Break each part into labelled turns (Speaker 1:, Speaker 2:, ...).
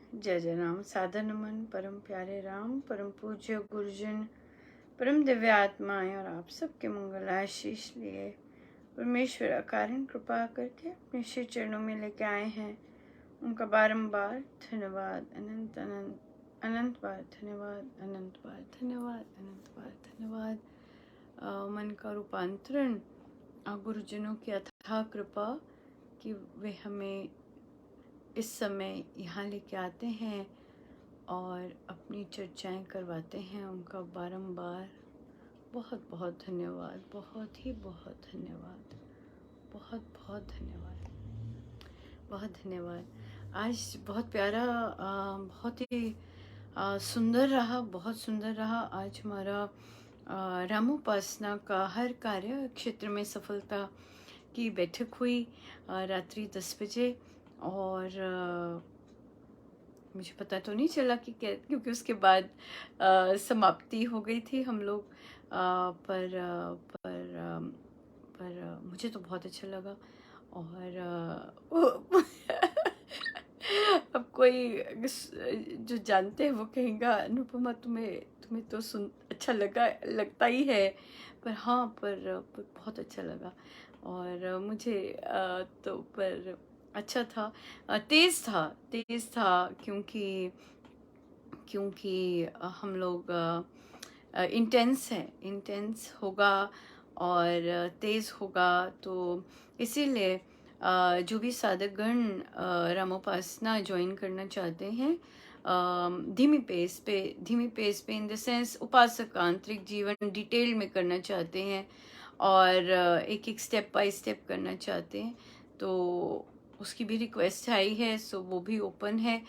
Speaker 1: जय जय राम। सादर नमन परम प्यारे राम, परम पूज्य गुरुजन, परम दिव्य आत्माएं और आप सबके मंगल आशीष लिए परमेश्वर अकारण कृपा करके अपने श्री चरणों में लेके आए हैं। उनका बारंबार धन्यवाद, अनंत अनंत अनंत बार धन्यवाद, अनंत बार धन्यवाद, अनंत बार धन्यवाद। मन का रूपांतरण गुरुजनों की अथाह कृपा कि वे हमें इस समय यहाँ लेके आते हैं और अपनी चर्चाएं करवाते हैं। उनका बारंबार बहुत बहुत धन्यवाद, बहुत धन्यवाद, बहुत धन्यवाद, बहुत धन्यवाद। आज बहुत प्यारा, बहुत ही सुंदर रहा, बहुत सुंदर रहा। आज हमारा रामोपासना का हर कार्य क्षेत्र में सफलता की बैठक हुई रात्रि 10 बजे। और मुझे पता तो नहीं चला कि क्या, क्योंकि उसके बाद समाप्ति हो गई थी हम लोग। पर मुझे तो बहुत अच्छा लगा। और अब कोई जो जानते हैं वो कहेगा अनुपमा तुम्हें तुम्हें तो अच्छा लगता ही है। पर हाँ, पर बहुत अच्छा लगा। और मुझे तो पर अच्छा था, तेज था क्योंकि हम लोग इंटेंस होगा और तेज़ होगा। तो इसीलिए जो भी साधकगण रामोपासना ज्वाइन करना चाहते हैं, धीमी पेस पे इन द सेंस उपासक का आंतरिक जीवन डिटेल में करना चाहते हैं और एक एक स्टेप बाय स्टेप करना चाहते हैं, तो उसकी भी रिक्वेस्ट आई है। सो वो भी ओपन है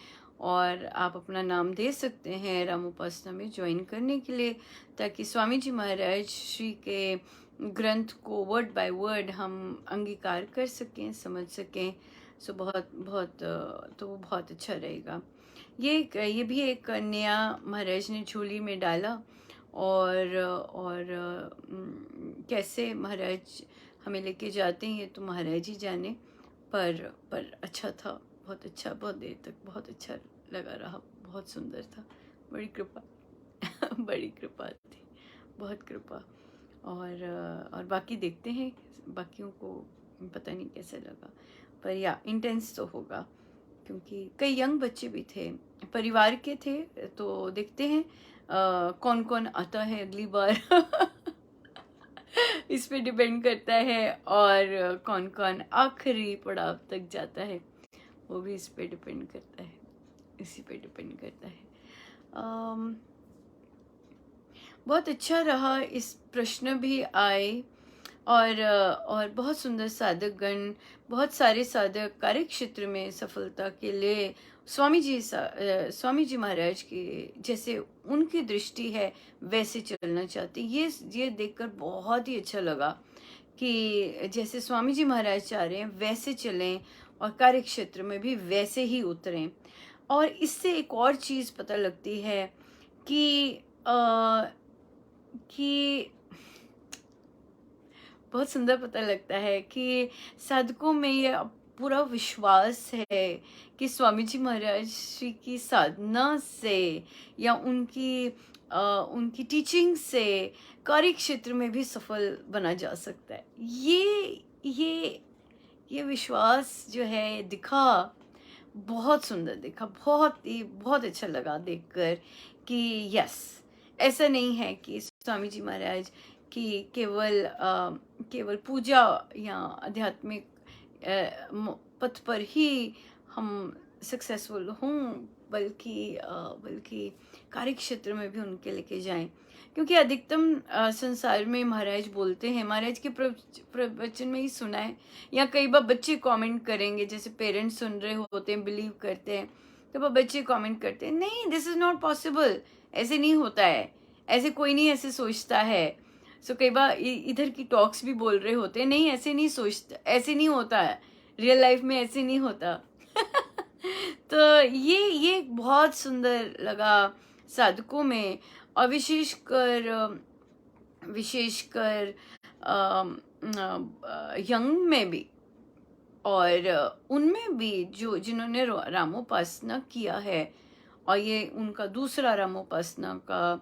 Speaker 1: और आप अपना नाम दे सकते हैं रामोपासना में ज्वाइन करने के लिए, ताकि स्वामी जी महाराज श्री के ग्रंथ को वर्ड बाय वर्ड हम अंगीकार कर सकें, समझ सकें। सो तो वो बहुत अच्छा रहेगा। ये भी एक नया महाराज ने झोली में डाला। और कैसे महाराज हमें लेके जाते हैं ये तो महाराज ही जाने। पर अच्छा था, बहुत अच्छा, बहुत देर तक बहुत अच्छा लगा रहा, बहुत सुंदर था। बड़ी कृपा बड़ी कृपा थी, बहुत कृपा। और बाकी देखते हैं, बाकियों को पता नहीं कैसे लगा, पर या इंटेंस तो होगा क्योंकि कई यंग बच्चे भी थे, परिवार के थे। तो देखते हैं कौन कौन आता है अगली बार इस पे डिपेंड करता है। और कौन कौन आखिरी पड़ाव तक जाता है वो भी इस पे डिपेंड करता है, इसी पे डिपेंड करता है। बहुत अच्छा रहा, इस प्रश्न भी आए और बहुत सुंदर साधक गण, बहुत सारे साधक कार्य क्षेत्र में सफलता के लिए स्वामी जी महाराज की जैसे उनकी दृष्टि है वैसे चलना चाहते। ये देखकर बहुत ही अच्छा लगा कि जैसे स्वामी जी महाराज चाह रहे हैं वैसे चलें और कार्य क्षेत्र में भी वैसे ही उतरें। और इससे एक और चीज़ पता लगती है कि कि बहुत सुंदर पता लगता है कि साधकों में ये पूरा विश्वास है कि स्वामी जी महाराज श्री की साधना से या उनकी टीचिंग से कार्य क्षेत्र में भी सफल बना जा सकता है। ये विश्वास जो है दिखा, बहुत सुंदर दिखा, बहुत अच्छा लगा देखकर कि यस, ऐसा नहीं है कि स्वामी जी महाराज कि केवल पूजा या आध्यात्मिक पथ पर ही हम सक्सेसफुल हों, बल्कि कार्य क्षेत्र में भी उनके लेके जाएं। क्योंकि अधिकतम संसार में महाराज बोलते हैं, महाराज के प्रवचन में ही सुना है, या कई बार बच्चे कमेंट करेंगे, जैसे पेरेंट्स सुन रहे होते हैं, बिलीव करते हैं, तो बच्चे कमेंट करते हैं नहीं दिस इज नॉट पॉसिबल, ऐसे नहीं होता है, ऐसे कोई नहीं ऐसे सोचता है। सो कई बार इधर की टॉक्स भी बोल रहे होते हैं नहीं ऐसे नहीं सोचता, ऐसे नहीं होता है, रियल लाइफ में ऐसे नहीं होता तो ये बहुत सुंदर लगा साधकों में, और विशेषकर यंग में भी और उनमें भी जो जिन्होंने रामोपासना किया है, और ये उनका दूसरा रामोपासना का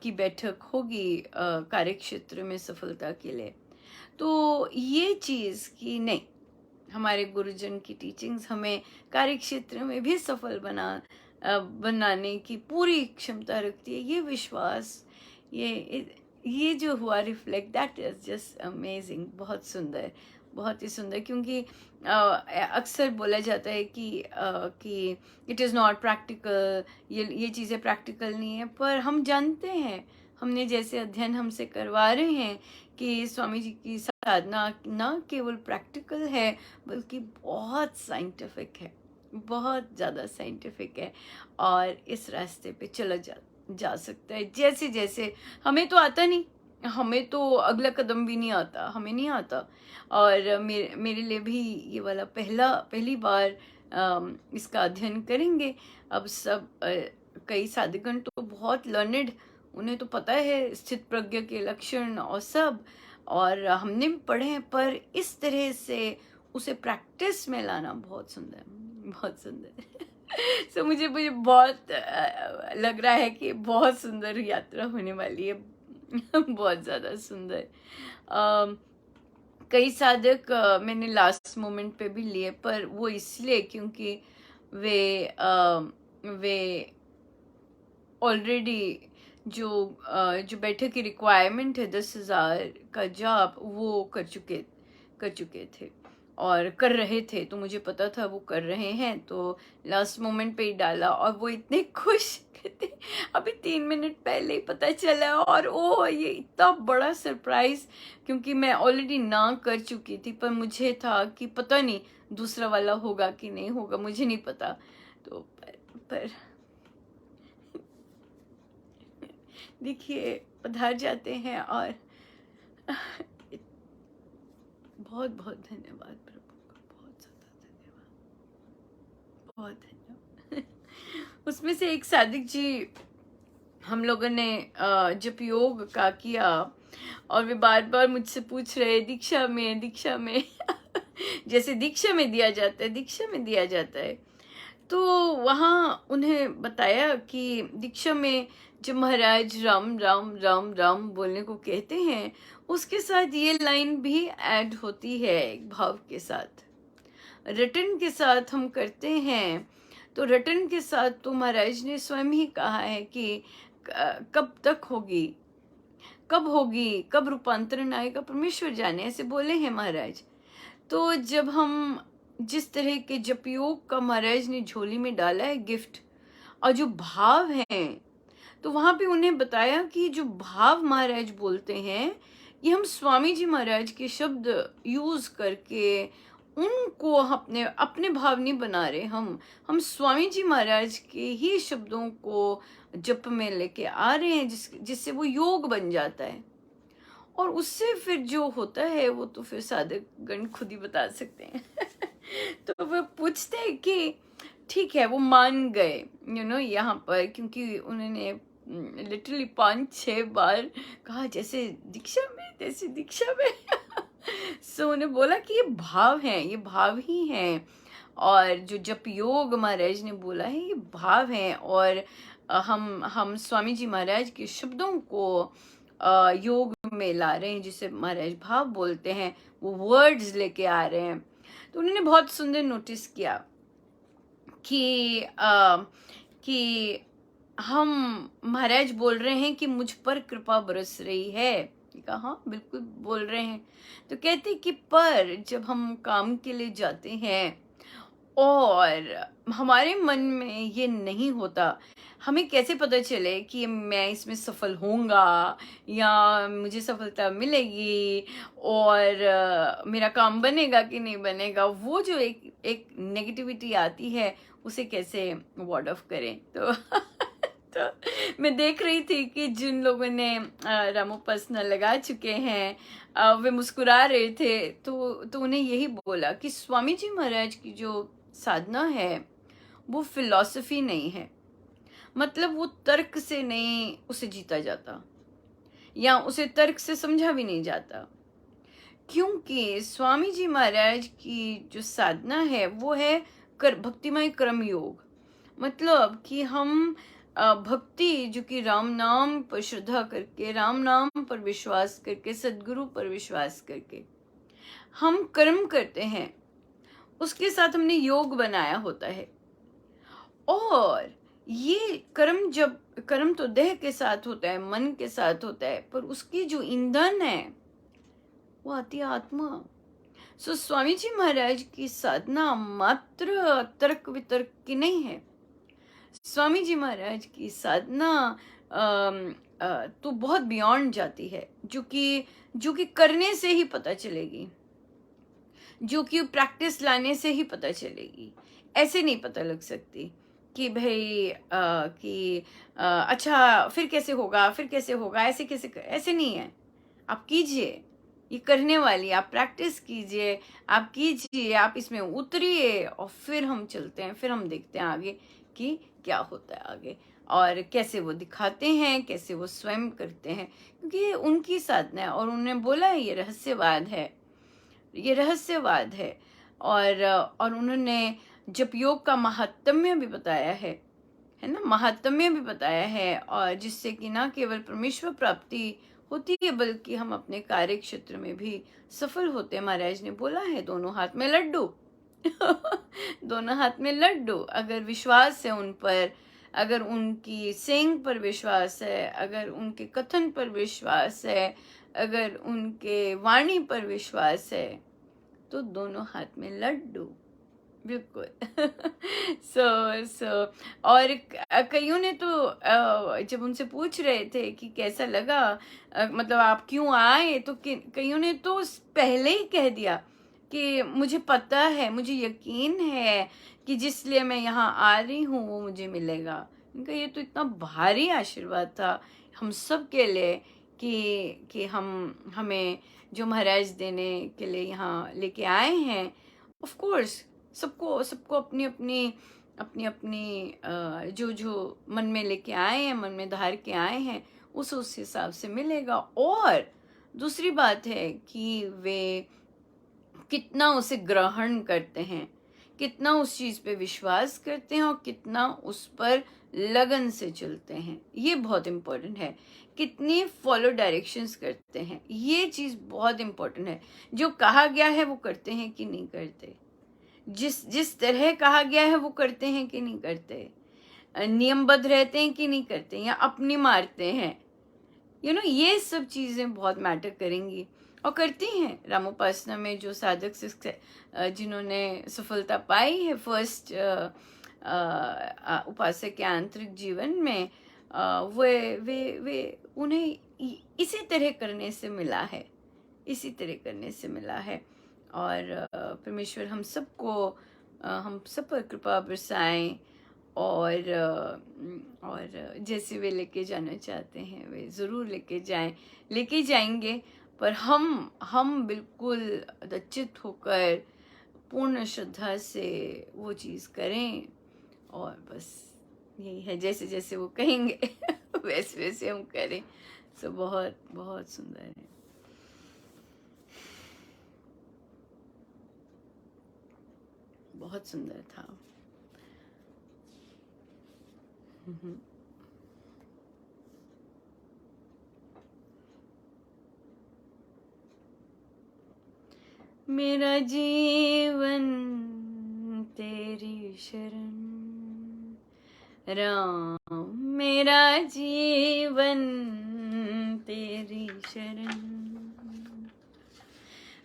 Speaker 1: की बैठक होगी कार्यक्षेत्र में सफलता के लिए। तो ये चीज़ कि नहीं, हमारे गुरुजन की टीचिंग्स हमें कार्यक्षेत्र में भी सफल बनाने की पूरी क्षमता रखती है। ये विश्वास, ये जो हुआ reflect, that is just amazing. बहुत सुंदर, बहुत ही सुंदर। क्योंकि अक्सर बोला जाता है कि इट इज़ नॉट प्रैक्टिकल, ये चीज़ें प्रैक्टिकल नहीं है, पर हम जानते हैं, हमने जैसे अध्ययन हमसे करवा रहे हैं कि स्वामी जी की साधना ना केवल प्रैक्टिकल है बल्कि बहुत साइंटिफिक है, बहुत ज़्यादा साइंटिफिक है। और इस रास्ते पे चला जा सकता है। जैसे जैसे हमें तो आता नहीं, हमें तो अगला कदम भी नहीं आता, हमें नहीं आता। और मेरे लिए भी ये वाला पहली बार इसका अध्ययन करेंगे। अब सब कई साधकगण तो बहुत लर्नेड, उन्हें तो पता है स्थित प्रज्ञ के लक्षण और सब, और हमने भी पढ़े हैं, पर इस तरह से उसे प्रैक्टिस में लाना बहुत सुंदर, बहुत सुंदर। सो मुझे बहुत लग रहा है कि बहुत सुंदर यात्रा होने वाली है। बहुत ज़्यादा सुंदर। अम, कई साधक मैंने लास्ट मोमेंट पे भी लिए, पर वो इसलिए क्योंकि वे ऑलरेडी जो बैठक की रिक्वायरमेंट है 10,000 का जाप, वो कर चुके थे और कर रहे थे। तो मुझे पता था वो कर रहे हैं, तो लास्ट मोमेंट पे ही डाला। और वो इतने खुश, कहते अभी 3 मिनट पहले ही पता चला। और ओ, ये इतना बड़ा सरप्राइज, क्योंकि मैं ऑलरेडी ना कर चुकी थी, पर मुझे था कि पता नहीं दूसरा वाला होगा कि नहीं होगा, मुझे नहीं पता। तो पर देखिए, पधार जाते हैं। और बहुत बहुत धन्यवाद प्रभु का, बहुत ज़्यादा धन्यवाद, बहुत धन्यवाद। उसमें से एक सादिक जी, हम लोगों ने जब योग का किया, और वे बार बार मुझसे पूछ रहे दीक्षा में जैसे दीक्षा में दिया जाता है, दीक्षा में दिया जाता है। तो वहाँ उन्हें बताया कि दीक्षा में जब महाराज राम राम राम राम बोलने को कहते हैं, उसके साथ ये लाइन भी ऐड होती है एक भाव के साथ। रटन के साथ हम करते हैं, तो रटन के साथ तो महाराज ने स्वयं ही कहा है कि कब तक होगी, कब होगी, कब रूपांतरण आएगा, परमेश्वर जाने, ऐसे बोले हैं महाराज। तो जब हम जिस तरह के जप योग का महाराज ने झोली में डाला है गिफ्ट, और जो भाव हैं, तो वहां पे उन्हें बताया कि जो भाव महाराज बोलते हैं, ये हम स्वामी जी महाराज के शब्द यूज करके उनको अपने अपने भाव नहीं बना रहे। हम स्वामी जी महाराज के ही शब्दों को जप में लेके आ रहे हैं, जिससे वो योग बन जाता है। और उससे फिर जो होता है वो तो फिर साधक गण खुद ही बता सकते हैं। तो वो पूछते हैं कि ठीक है, वो मान गए यहाँ पर, क्योंकि उन्होंने लिटरली 5-6 बार कहा जैसे दीक्षा में, जैसे दीक्षा में। सो उन्हें बोला कि ये भाव हैं, ये भाव ही हैं। और जो जप योग महाराज ने बोला है, ये भाव हैं। और हम स्वामी जी महाराज के शब्दों को योग में ला रहे हैं, जिसे महाराज भाव बोलते हैं, वो वर्ड्स लेके आ रहे हैं। तो उन्होंने बहुत सुंदर नोटिस किया कि हम महाराज बोल रहे हैं कि मुझ पर कृपा बरस रही है। कहा हाँ, बिल्कुल बोल रहे हैं। तो कहते कि पर जब हम काम के लिए जाते हैं और हमारे मन में ये नहीं होता, हमें कैसे पता चले कि मैं इसमें सफल होऊंगा या मुझे सफलता मिलेगी और मेरा काम बनेगा कि नहीं बनेगा। वो जो एक नेगेटिविटी आती है, उसे कैसे वार्ड ऑफ करें। तो तो मैं देख रही थी कि जिन लोगों ने रामोपासना लगा चुके हैं, वे मुस्कुरा रहे थे। तो उन्हें यही बोला कि स्वामी जी महाराज की जो साधना है वो फिलॉसफी नहीं है, मतलब वो तर्क से नहीं उसे जीता जाता, या उसे तर्क से समझा भी नहीं जाता। क्योंकि स्वामी जी महाराज की जो साधना है वो है भक्तिमय कर्म योग। मतलब कि हम भक्ति जो कि राम नाम पर श्रद्धा करके, राम नाम पर विश्वास करके, सदगुरु पर विश्वास करके हम कर्म करते हैं, उसके साथ हमने योग बनाया होता है। और ये कर्म तो देह के साथ होता है, मन के साथ होता है, पर उसकी जो ईंधन है वो आती है आत्मा। स्वामी जी महाराज की साधना मात्र तर्क वितर्क की नहीं है। स्वामी जी महाराज की साधना तो बहुत बियॉन्ड जाती है, जो कि करने से ही पता चलेगी, जो कि प्रैक्टिस लाने से ही पता चलेगी। ऐसे नहीं पता लग सकती कि भाई अच्छा फिर कैसे होगा, फिर कैसे होगा, ऐसे नहीं है। आप कीजिए, ये करने वाली, आप प्रैक्टिस कीजिए, आप कीजिए, आप इसमें उतरिए, और फिर हम चलते हैं, फिर हम देखते हैं आगे कि क्या होता है आगे, और कैसे वो दिखाते हैं, कैसे वो स्वयं करते हैं, क्योंकि ये उनकी साधना है। और उन्होंने बोला है ये रहस्यवाद है, ये रहस्यवाद है। और उन्होंने जप योग का महात्म्य भी बताया है ना, महात्म्य भी बताया है, और जिससे कि ना केवल परमेश्वर प्राप्ति होती है, बल्कि हम अपने कार्य क्षेत्र में भी सफल होते हैं। महाराज ने बोला है दोनों हाथ में लड्डू दोनों हाथ में लड्डू। अगर विश्वास है उन पर, अगर उनकी सेंग पर विश्वास है, अगर उनके कथन पर विश्वास है, अगर उनके वाणी पर विश्वास है, तो दोनों हाथ में लड्डू, बिल्कुल। सो और कईयों ने तो जब उनसे पूछ रहे थे कि कैसा लगा, मतलब आप क्यों आए, तो कईयों ने तो पहले ही कह दिया कि मुझे पता है, मुझे यकीन है कि जिसलिए मैं यहाँ आ रही हूँ वो मुझे मिलेगा। इनका ये तो इतना भारी आशीर्वाद था हम सब के लिए कि हमें जो महाराज देने के लिए यहाँ लेके आए हैं। ऑफ कोर्स सबको अपनी अपनी जो मन में लेके आए हैं, मन में धार के आए हैं, उस हिसाब से मिलेगा। और दूसरी बात है कि वे कितना उसे ग्रहण करते हैं, कितना उस चीज पे विश्वास करते हैं, और कितना उस पर लगन से चलते हैं। ये बहुत इम्पोर्टेंट है। कितनी फॉलो डायरेक्शंस करते हैं, ये चीज बहुत इम्पोर्टेंट है। जो कहा गया है वो करते हैं कि नहीं करते, जिस तरह कहा गया है वो करते हैं कि नहीं करते, नियमबद्ध रहते हैं कि नहीं करते, या अपनी मारते हैं, ये सब चीजें बहुत मैटर करेंगी और करती हैं। रामोपासना में जो साधक जिन्होंने सफलता पाई है फर्स्ट उपासक के आंतरिक जीवन में, वे उन्हें इसी तरह करने से मिला है, इसी तरह करने से मिला है। और परमेश्वर हम सब पर कृपा बरसाएं, और जैसे वे लेके जाना चाहते हैं वे ज़रूर लेके जाएंगे। पर हम बिल्कुल दचित होकर पूर्ण श्रद्धा से वो चीज़ करें, और बस यही है, जैसे जैसे वो कहेंगे वैसे वैसे हम करें। सो बहुत बहुत सुंदर है, बहुत सुंदर था। मेरा जीवन तेरी शरण, राम मेरा जीवन तेरी शरण,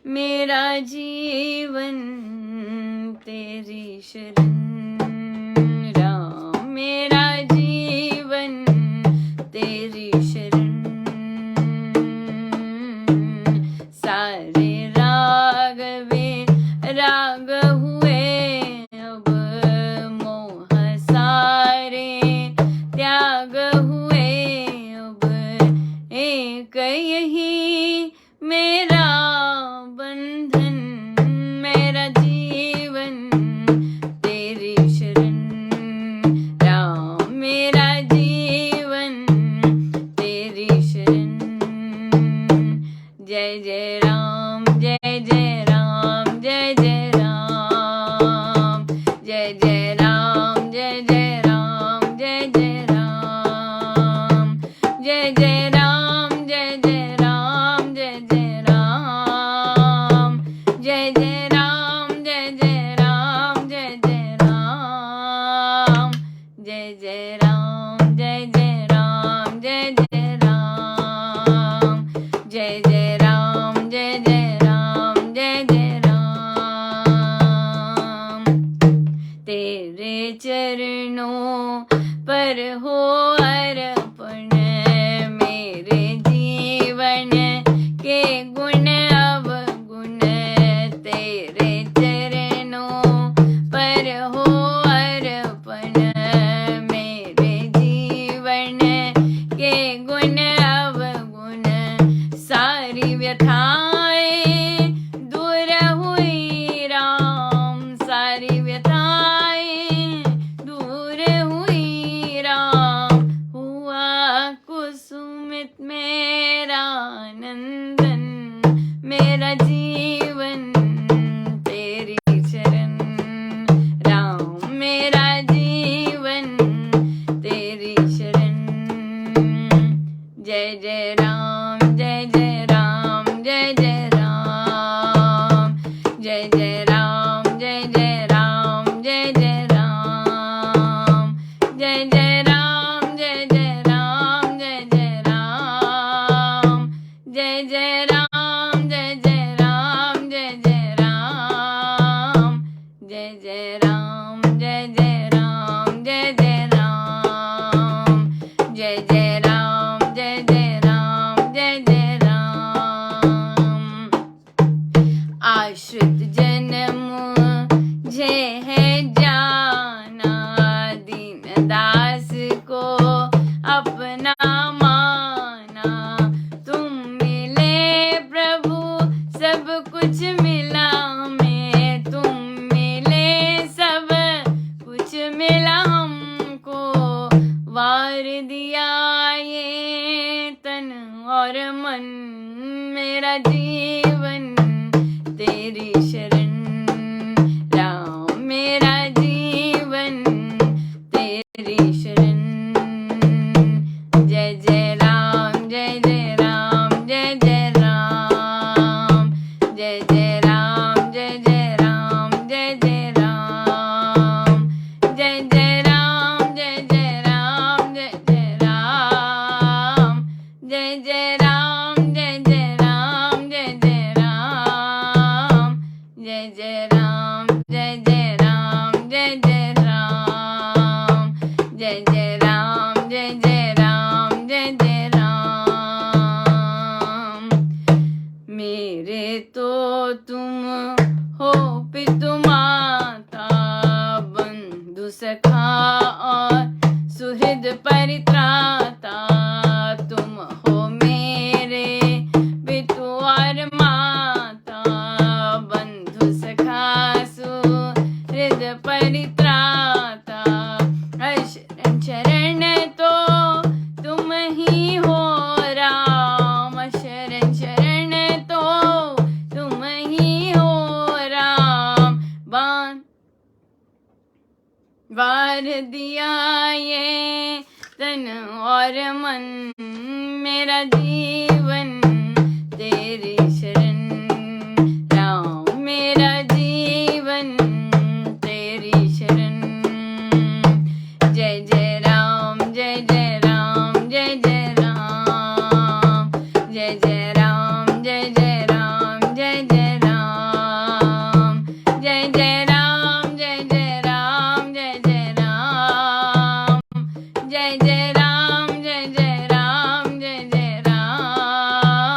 Speaker 1: मेरा जीवन तेरी शरण, राम मेरा जीवन तेरी शरण, सारे राग हुए अब मोह सारे त्याग हुए अब, एक यही मेरा बंधन, मेरा जीवन तेरी जय जय राम जय जय राम जय जय राम जय जय राम जय जय राम जय जय राम तेरे चरणों पर हो अर्पण मेरे जीवन के गुण अवगुण तेरे चरणों पर हो अर्पण मेरे जीवन के गुण अवगुण सारी व्यथाएं दूर हुई राम सारी व्यथाएं दूर हुई राम हुआ कुसुमित मेरा नंदन मेरा जीवन तेरी शरण राम मेरा जीवन तेरी शरण जय जय राम जय जय राम जय जय राम जय जय राम जय जय राम जय जय राम जय जय राम जय जय राम जय जय राम जय जय राम जय जय राम जय जय राम जय जय राम जय जय राम जय जय राम जय जय राम जय जय राम जय जय राम आश्रित जन्म मुझे है जाना दीन दास को अपना माना तुम मिले प्रभु सब कुछ मिला हमें तुम मिले सब कुछ मिला हमको वार दिया ये तन और मन मेरा जीवन तेरी शरण राम मेरा जीवन तेरी शरण जय जय राम जय जय राम जय जय राम जय जय राम जय जय राम जय जय राम जय जय राम जय जय राम जय जय राम जय जय राम जय जय राम जय जय राम जय जय राम जय जय राम जय जय राम जय जय राम जय जय राम जय जय राम मेरे तो तुम हो पितु माता बंधु सखा और सुहृद परित्राता तुम हो मेरे पितु और माता बंधु सखा सुहृद परित्राता शरण शरण तो तुम ही हो राम शरण शरण तो तुम ही हो राम वार दिया ये तन और मन मेरा जीवन तेरी शरण राम मेरा जीवन तेरी शरण जय जय राम जय जय राम जय जय राम जय जय राम जय जय राम जय जय राम जय जय राम जय जय राम जय जय राम जय जय राम जय जय राम जय जय राम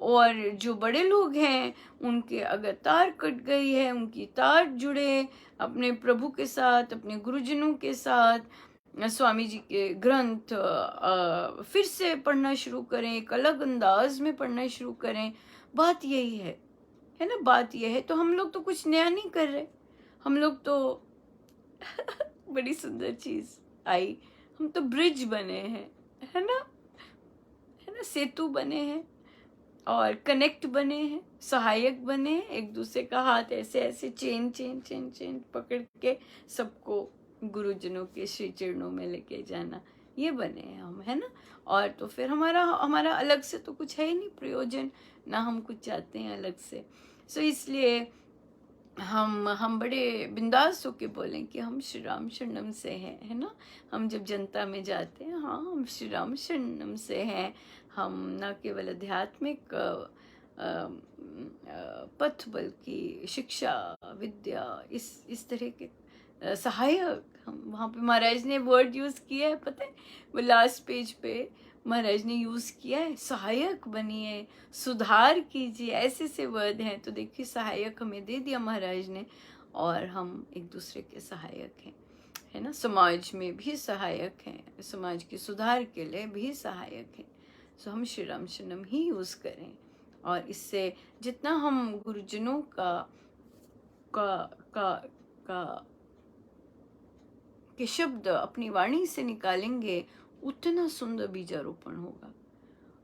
Speaker 1: और जो बड़े लोग हैं उनके अगर तार कट गई है, उनकी तार जुड़े अपने प्रभु के साथ, अपने गुरुजनों के साथ, स्वामी जी के ग्रंथ फिर से पढ़ना शुरू करें, एक अलग अंदाज में पढ़ना शुरू करें। बात यही है ना, बात यह है। तो हम लोग तो कुछ नया नहीं कर रहे, हम लोग तो बड़ी सुंदर चीज आई, हम तो ब्रिज बने हैं, है ना, है ना, सेतु बने हैं और कनेक्ट बने हैं, सहायक बने हैं, एक दूसरे का हाथ ऐसे ऐसे चेन चेन चेन चेन पकड़ के सबको गुरुजनों के श्री चरणों में लेके जाना, ये बने हैं हम, है ना। और तो फिर हमारा हमारा अलग से तो कुछ है ही नहीं प्रयोजन, ना हम कुछ चाहते हैं अलग से। सो इसलिए हम बड़े बिंदास होके बोलें कि हम श्री राम शरणम से हैं, है ना। हम जब जनता में जाते हैं, हाँ हम श्री राम शरणम से हैं। हम न केवल आध्यात्मिक पथ बल्कि शिक्षा, विद्या, इस तरह के सहायक, हम वहाँ पे महाराज ने वर्ड यूज किया है, पता है, वो लास्ट पेज पे महाराज ने यूज किया है, सहायक बनिए, सुधार कीजिए, ऐसे से वर्ड हैं। तो देखिए सहायक हमें दे दिया महाराज ने, और हम एक दूसरे के सहायक हैं, है ना। समाज में भी सहायक हैं, समाज के सुधार के लिए भी सहायक हैं। सो हम श्री राम शरणम ही यूज करें, और इससे जितना हम गुरुजनों का का का के शब्द अपनी वाणी से निकालेंगे, उतना सुंदर बीजारोपण होगा।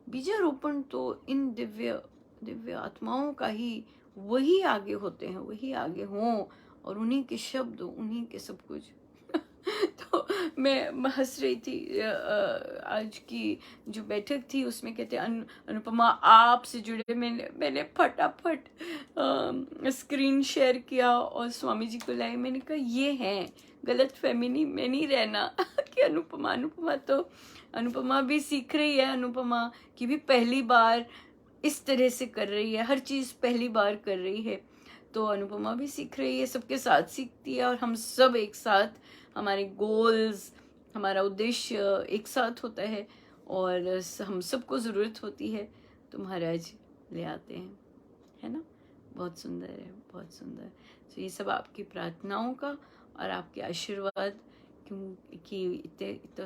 Speaker 1: बीजारोपण तो इन दिव्य दिव्य आत्माओं का ही, वही आगे होते हैं, वही आगे हों, और उन्हीं के शब्द, उन्हीं के सब कुछ। तो मैं हंस रही थी, आज की जो बैठक थी उसमें कहते अनुपमा आपसे जुड़े, मैंने फटाफट स्क्रीन शेयर किया और स्वामी जी को लाई। मैंने कहा ये है गलत फहमी में नहीं रहना कि अनुपमा तो अनुपमा भी सीख रही है, अनुपमा की भी पहली बार इस तरह से कर रही है, हर चीज पहली बार कर रही है। तो अनुपमा भी सीख रही है, सबके साथ सीखती है, और हम सब एक साथ, हमारे गोल्स, हमारा उद्देश्य एक साथ होता है, और हम सबको ज़रूरत होती है, तो महाराज ले आते हैं, है ना। बहुत सुंदर है, बहुत सुंदर। तो ये सब आपकी प्रार्थनाओं का और आपके आशीर्वाद, क्योंकि इतना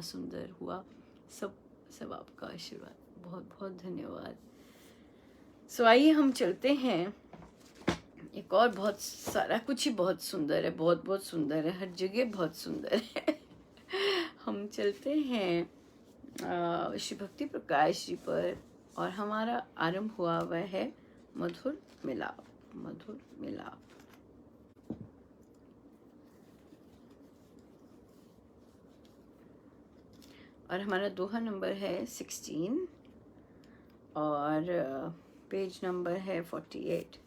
Speaker 1: सुंदर हुआ, सब आपका आशीर्वाद, बहुत बहुत धन्यवाद। सो आइए हम चलते हैं, एक और बहुत सारा कुछ ही बहुत सुंदर है, बहुत बहुत सुंदर है, हर जगह बहुत सुंदर है। हम चलते हैं श्री भक्ति प्रकाश जी पर, और हमारा आरंभ हुआ हुआ है मधुर मिलाप, मधुर मिलाप। और हमारा दोहा नंबर है 16, और पेज नंबर है 48।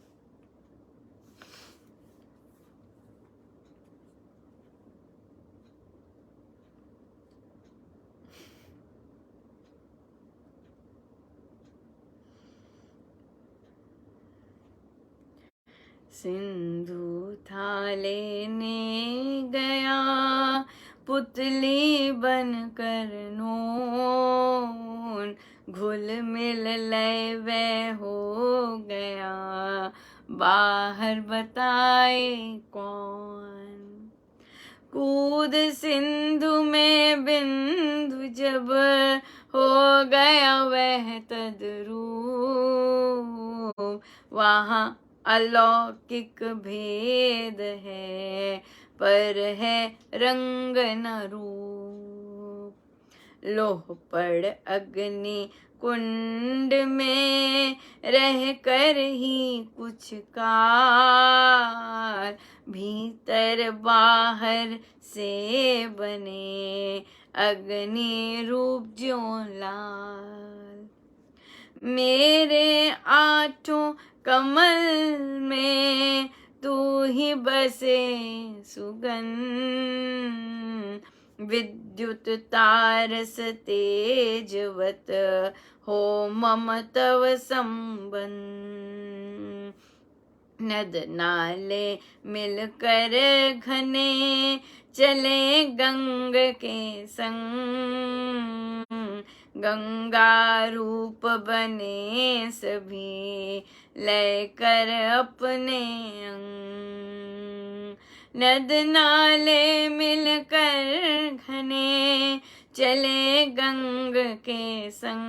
Speaker 1: सिंधु था लेने गया, पुतली बन कर नून, घुल मिल लय वह हो गया, बाहर बताए कौन। कूद सिंधु में बिंदु जब, हो गया वह तद्रूप, वहाँ अलौकिक भेद है, पर है रंग न रूप। लोह पड़ अग्नि कुंड में, रह कर ही कुछ काल, भीतर बाहर से बने, अग्नि रूप ज्यों लाल। मेरे आठों कमल में तू ही बसे सुगंध, विद्युत तारस तेजवत, हो मम तव संबंध। नद नाले मिलकर घने, चले गंग के संग, गंगा रूप बने सभी लय कर अपने अंग। नद नाले मिलकर घने चले गंग के संग।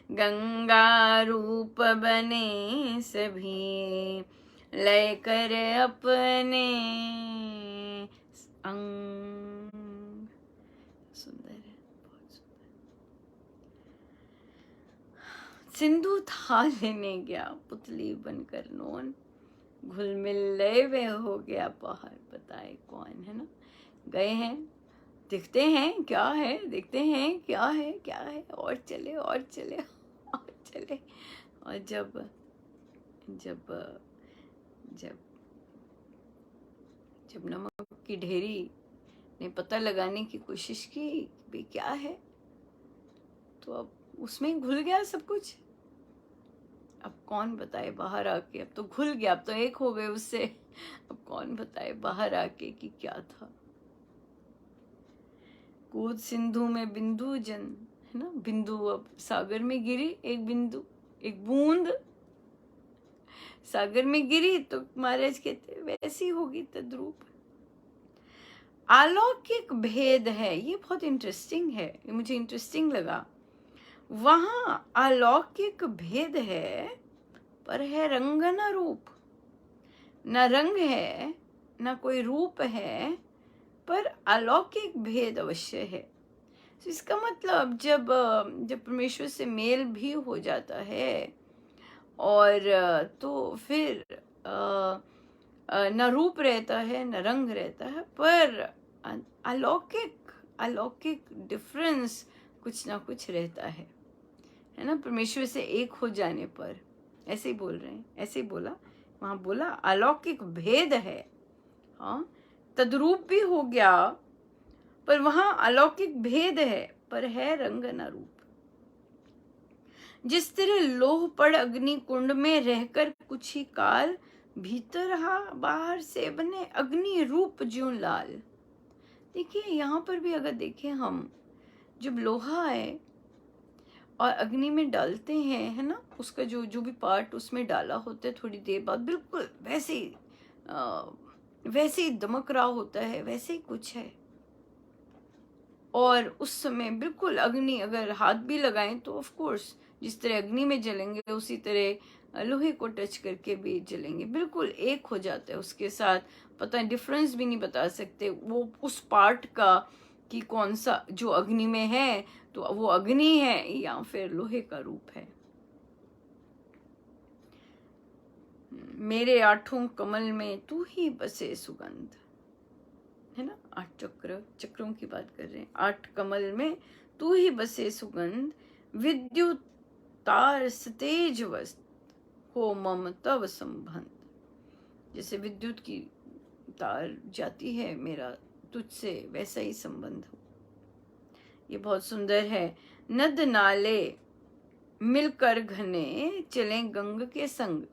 Speaker 1: गंगा रूप बने सभी लय कर अपने अंग। सुंदर है, बहुत सुंदर। सिंधु था लेने गया पुतली बनकर नौन, घुल मिल लय में हो गया बाहर बताए कौन, है ना। गए हैं, देखते हैं क्या है, देखते हैं क्या है, क्या है, और चले और चले और चले। और जब जब जब जब नमक की ढेरी ने पता लगाने की कोशिश की भी क्या है, तो अब उसमें घुल गया सब कुछ। अब कौन बताए बाहर आके, अब तो घुल गया, अब तो एक हो गए उससे। अब कौन बताए बाहर आके कि क्या था। कूद सिंधु में बिंदु जन, है ना। बिंदु अब सागर में गिरी, एक बिंदु, एक बूंद सागर में गिरी तो महाराज कहते वैसी होगी तद्रूप। अलौकिक भेद है, ये बहुत इंटरेस्टिंग है, ये मुझे इंटरेस्टिंग लगा। वहां अलौकिक भेद है पर है रंग न रूप। न रंग है न कोई रूप है, पर अलौकिक भेद अवश्य है। तो इसका मतलब जब जब परमेश्वर से मेल भी हो जाता है और तो फिर न रूप रहता है न रंग रहता है, पर अलौकिक अलौकिक डिफरेंस कुछ ना कुछ रहता है ना। परमेश्वर से एक हो जाने पर, ऐसे ही बोल रहे हैं, ऐसे ही बोला, वहां बोला अलौकिक भेद है। हाँ, तद्रूप भी हो गया, पर वहां अलौकिक भेद है, पर है रंग न रूप। जिस तरह लोह पड़ अग्नि कुंड में रहकर कुछ ही काल, भीतर रहा बाहर से बने अग्नि रूप ज्यों लाल। देखिए यहाँ पर भी अगर देखें हम, जब लोहा है और अग्नि में डालते हैं, है ना, उसका जो जो भी पार्ट उसमें डाला होता है, थोड़ी देर बाद बिल्कुल वैसे ही दमक रहा होता है, वैसे ही कुछ है। और उस समय बिल्कुल अग्नि, अगर हाथ भी लगाएं तो ऑफ कोर्स जिस तरह अग्नि में जलेंगे उसी तरह लोहे को टच करके भी जलेंगे, बिल्कुल एक हो जाता है उसके साथ। पता है, डिफरेंस भी नहीं बता सकते वो उस पार्ट का कि कौन सा जो अग्नि में है तो वो अग्नि है या फिर लोहे का रूप है। मेरे आठों कमल में तू ही बसे सुगंध, है ना। 8 चक्रों की बात कर रहे हैं। 8 कमल में तू ही बसे सुगंध, विद्युत तार सतेज वस्त हो मम तव संबंध। जैसे विद्युत की तार जाती है मेरा तुझसे, वैसा ही संबंध हो। ये बहुत सुंदर है। नद नाले मिलकर घने चले गंग के संग।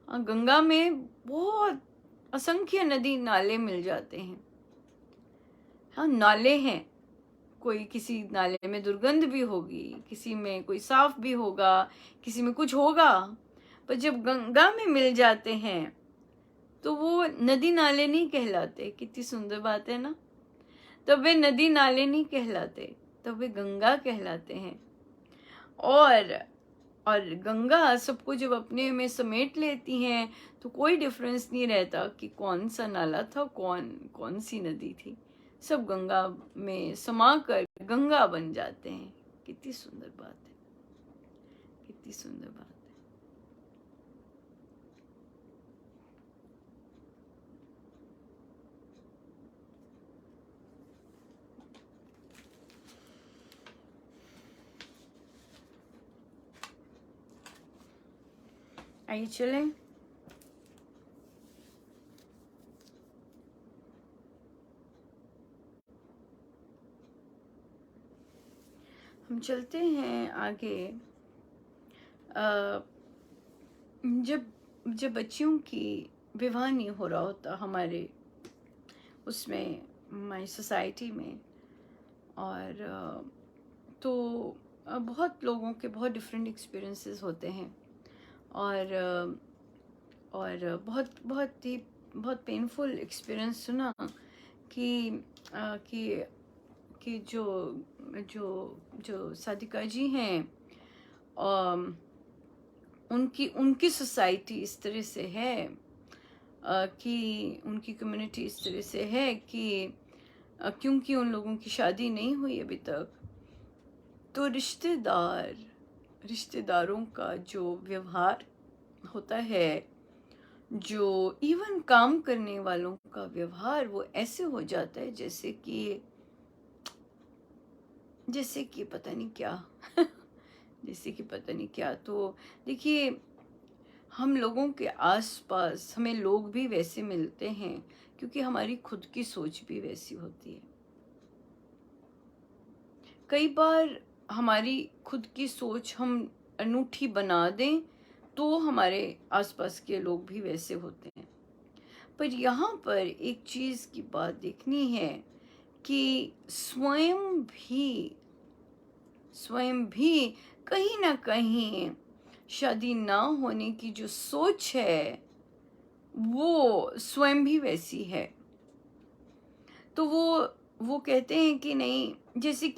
Speaker 1: गंगा में बहुत असंख्य नदी नाले मिल जाते हैं। हाँ, नाले हैं, कोई किसी नाले में दुर्गंध भी होगी, किसी में कोई साफ भी होगा, किसी में कुछ होगा, पर जब गंगा में मिल जाते हैं तो वो नदी नाले नहीं कहलाते। कितनी सुंदर बात है ना। तो वे नदी नाले नहीं कहलाते, तो वे गंगा कहलाते हैं। और गंगा सबको जब अपने में समेट लेती हैं तो कोई डिफरेंस नहीं रहता कि कौन सा नाला था, कौन सी नदी थी। सब गंगा में समाकर गंगा बन जाते हैं। कितनी सुंदर बात है, कितनी सुंदर बात है। आइए चलें। हम चलते हैं आगे। जब जब बच्चियों की विवाह नहीं हो रहा होता हमारे उसमें, हमारी सोसाइटी में, और तो बहुत लोगों के बहुत डिफरेंट एक्सपीरियंसेस होते हैं, और बहुत बहुत ही बहुत पेनफुल एक्सपीरियंस सुना कि कि जो जो जो सादिका जी हैं, अम, उनकी उनकी सोसाइटी इस तरह से है, कि उनकी कम्युनिटी इस तरह से है कि क्योंकि उन लोगों की शादी नहीं हुई अभी तक, तो रिश्तेदारों का जो व्यवहार होता है, जो इवन काम करने वालों का व्यवहार, वो ऐसे हो जाता है जैसे कि पता नहीं क्या जैसे कि पता नहीं क्या। तो देखिए, हम लोगों के आसपास हमें लोग भी वैसे मिलते हैं क्योंकि हमारी खुद की सोच भी वैसी होती है। कई बार हमारी खुद की सोच हम अनूठी बना दें तो हमारे आसपास के लोग भी वैसे होते हैं। पर यहाँ पर एक चीज़ की बात देखनी है कि स्वयं भी कहीं ना कहीं शादी ना होने की जो सोच है, वो स्वयं भी वैसी है। तो वो कहते हैं कि नहीं, जैसे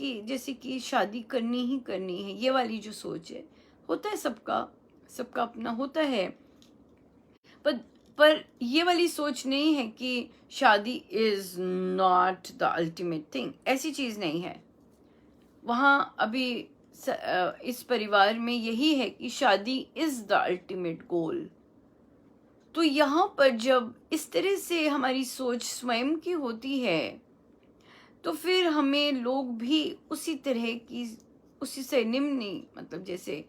Speaker 1: कि शादी करनी ही करनी है, ये वाली जो सोच है। होता है सबका, सबका अपना होता है। पर पर ये वाली सोच नहीं है कि शादी is not the ultimate thing, ऐसी चीज नहीं है। वहाँ अभी इस परिवार में यही है कि शादी इज द अल्टीमेट गोल। तो यहाँ पर जब इस तरह से हमारी सोच स्वयं की होती है, तो फिर हमें लोग भी उसी तरह की, उसी से निम्न, मतलब जैसे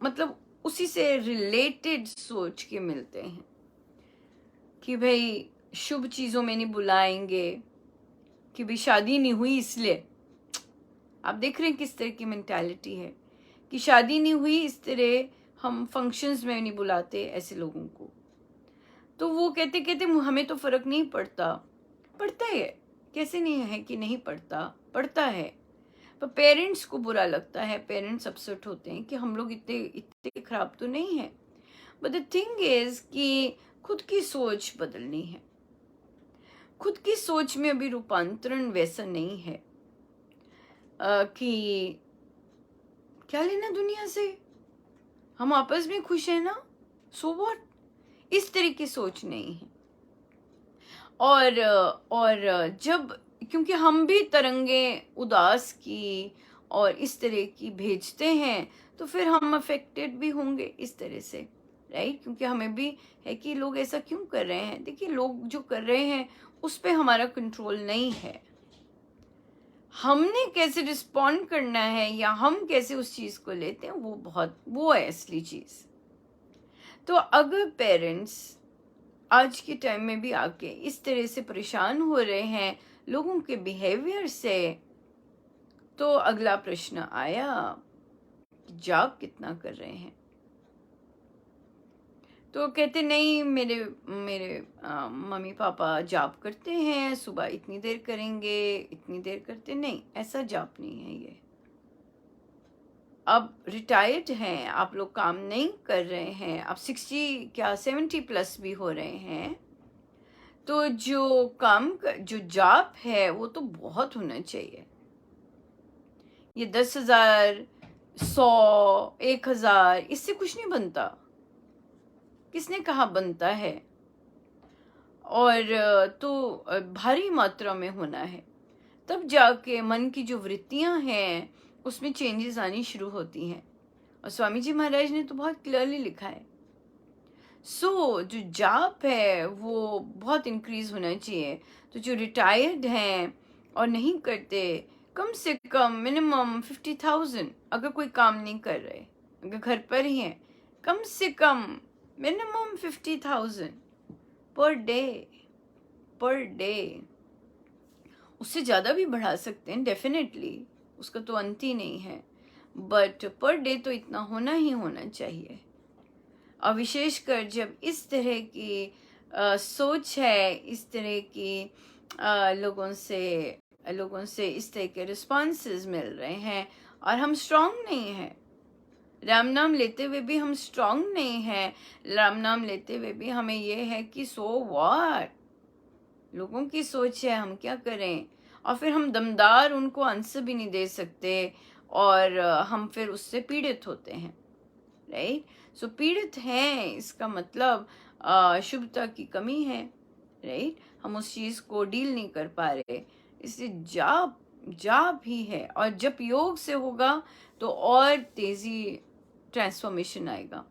Speaker 1: मतलब उसी से रिलेटेड सोच के मिलते हैं कि भाई शुभ चीजों में नहीं बुलाएंगे, कि भाई शादी नहीं हुई इसलिए। आप देख रहे हैं किस तरह की मेंटालिटी है कि शादी नहीं हुई इस तरह हम फंक्शंस में नहीं बुलाते ऐसे लोगों को। तो वो कहते कहते हमें तो फर्क नहीं पड़ता। पड़ता है, कैसे नहीं है कि नहीं पड़ता, पड़ता है। पर पेरेंट्स को बुरा लगता है, पेरेंट्स अपसेट होते हैं कि हम लोग इतने इतने खराब तो नहीं है। बट द थिंग इज कि खुद की सोच बदलनी है। खुद की सोच में अभी रूपांतरण वैसा नहीं है कि क्या लेना दुनिया से, हम आपस में खुश हैं ना, सो व्हाट, इस तरह की सोच नहीं है। और जब, क्योंकि हम भी तरंगे उदास की और इस तरह की भेजते हैं, तो फिर हम अफेक्टेड भी होंगे इस तरह से, राइट। क्योंकि हमें भी है कि लोग ऐसा क्यों कर रहे हैं। देखिए, लोग जो कर रहे हैं उस पे हमारा कंट्रोल नहीं है। हमने कैसे रिस्पॉन्ड करना है या हम कैसे उस चीज को लेते हैं, वो है असली चीज। तो अगर पेरेंट्स आज के टाइम में भी आके इस तरह से परेशान हो रहे हैं लोगों के बिहेवियर से, तो अगला प्रश्न आया कि जॉब कितना कर रहे हैं। तो कहते नहीं, मेरे मेरे मम्मी पापा जॉब करते हैं, सुबह इतनी देर करेंगे, इतनी देर करते नहीं, ऐसा जॉब नहीं है ये। अब रिटायर्ड हैं आप लोग, काम नहीं कर रहे हैं, अब 60 क्या 70 प्लस भी हो रहे हैं, तो जो जॉब है वो तो बहुत होना चाहिए। ये 10,000, 100, 1,000, इससे कुछ नहीं बनता। किसने कहा बनता है। और तो भारी मात्रा में होना है, तब जाके मन की जो वृत्तियां हैं उसमें चेंजेस आनी शुरू होती हैं। और स्वामी जी महाराज ने तो बहुत क्लियरली लिखा है। जो जॉब है वो बहुत इंक्रीज होना चाहिए। तो जो रिटायर्ड हैं और नहीं करते, कम से कम मिनिमम 50,000, अगर कोई काम नहीं कर रहे, अगर घर पर ही हैं, कम से कम मिनिमम 50,000 पर डे। उससे ज़्यादा भी बढ़ा सकते हैं डेफिनेटली, उसका तो अंत ही नहीं है, बट पर डे तो इतना होना ही होना चाहिए। और विशेषकर जब इस तरह की सोच है, इस तरह की लोगों से लोगों से इस तरह के रिस्पॉन्सेज मिल रहे हैं और हम स्ट्रांग नहीं हैं। राम नाम लेते हुए भी हम स्ट्रांग नहीं हैं। राम नाम लेते हुए भी हमें ये है कि सो व्हाट, लोगों की सोच है, हम क्या करें। और फिर हम दमदार उनको आंसर भी नहीं दे सकते और हम फिर उससे पीड़ित होते हैं, राइट। सो पीड़ित हैं इसका मतलब शुभता की कमी है, राइट। हम उस चीज़ को डील नहीं कर पा रहे, इसलिए जाप जाप ही है। और जब योग से होगा तो और तेज़ी ट्रांसफॉर्मेशन आएगा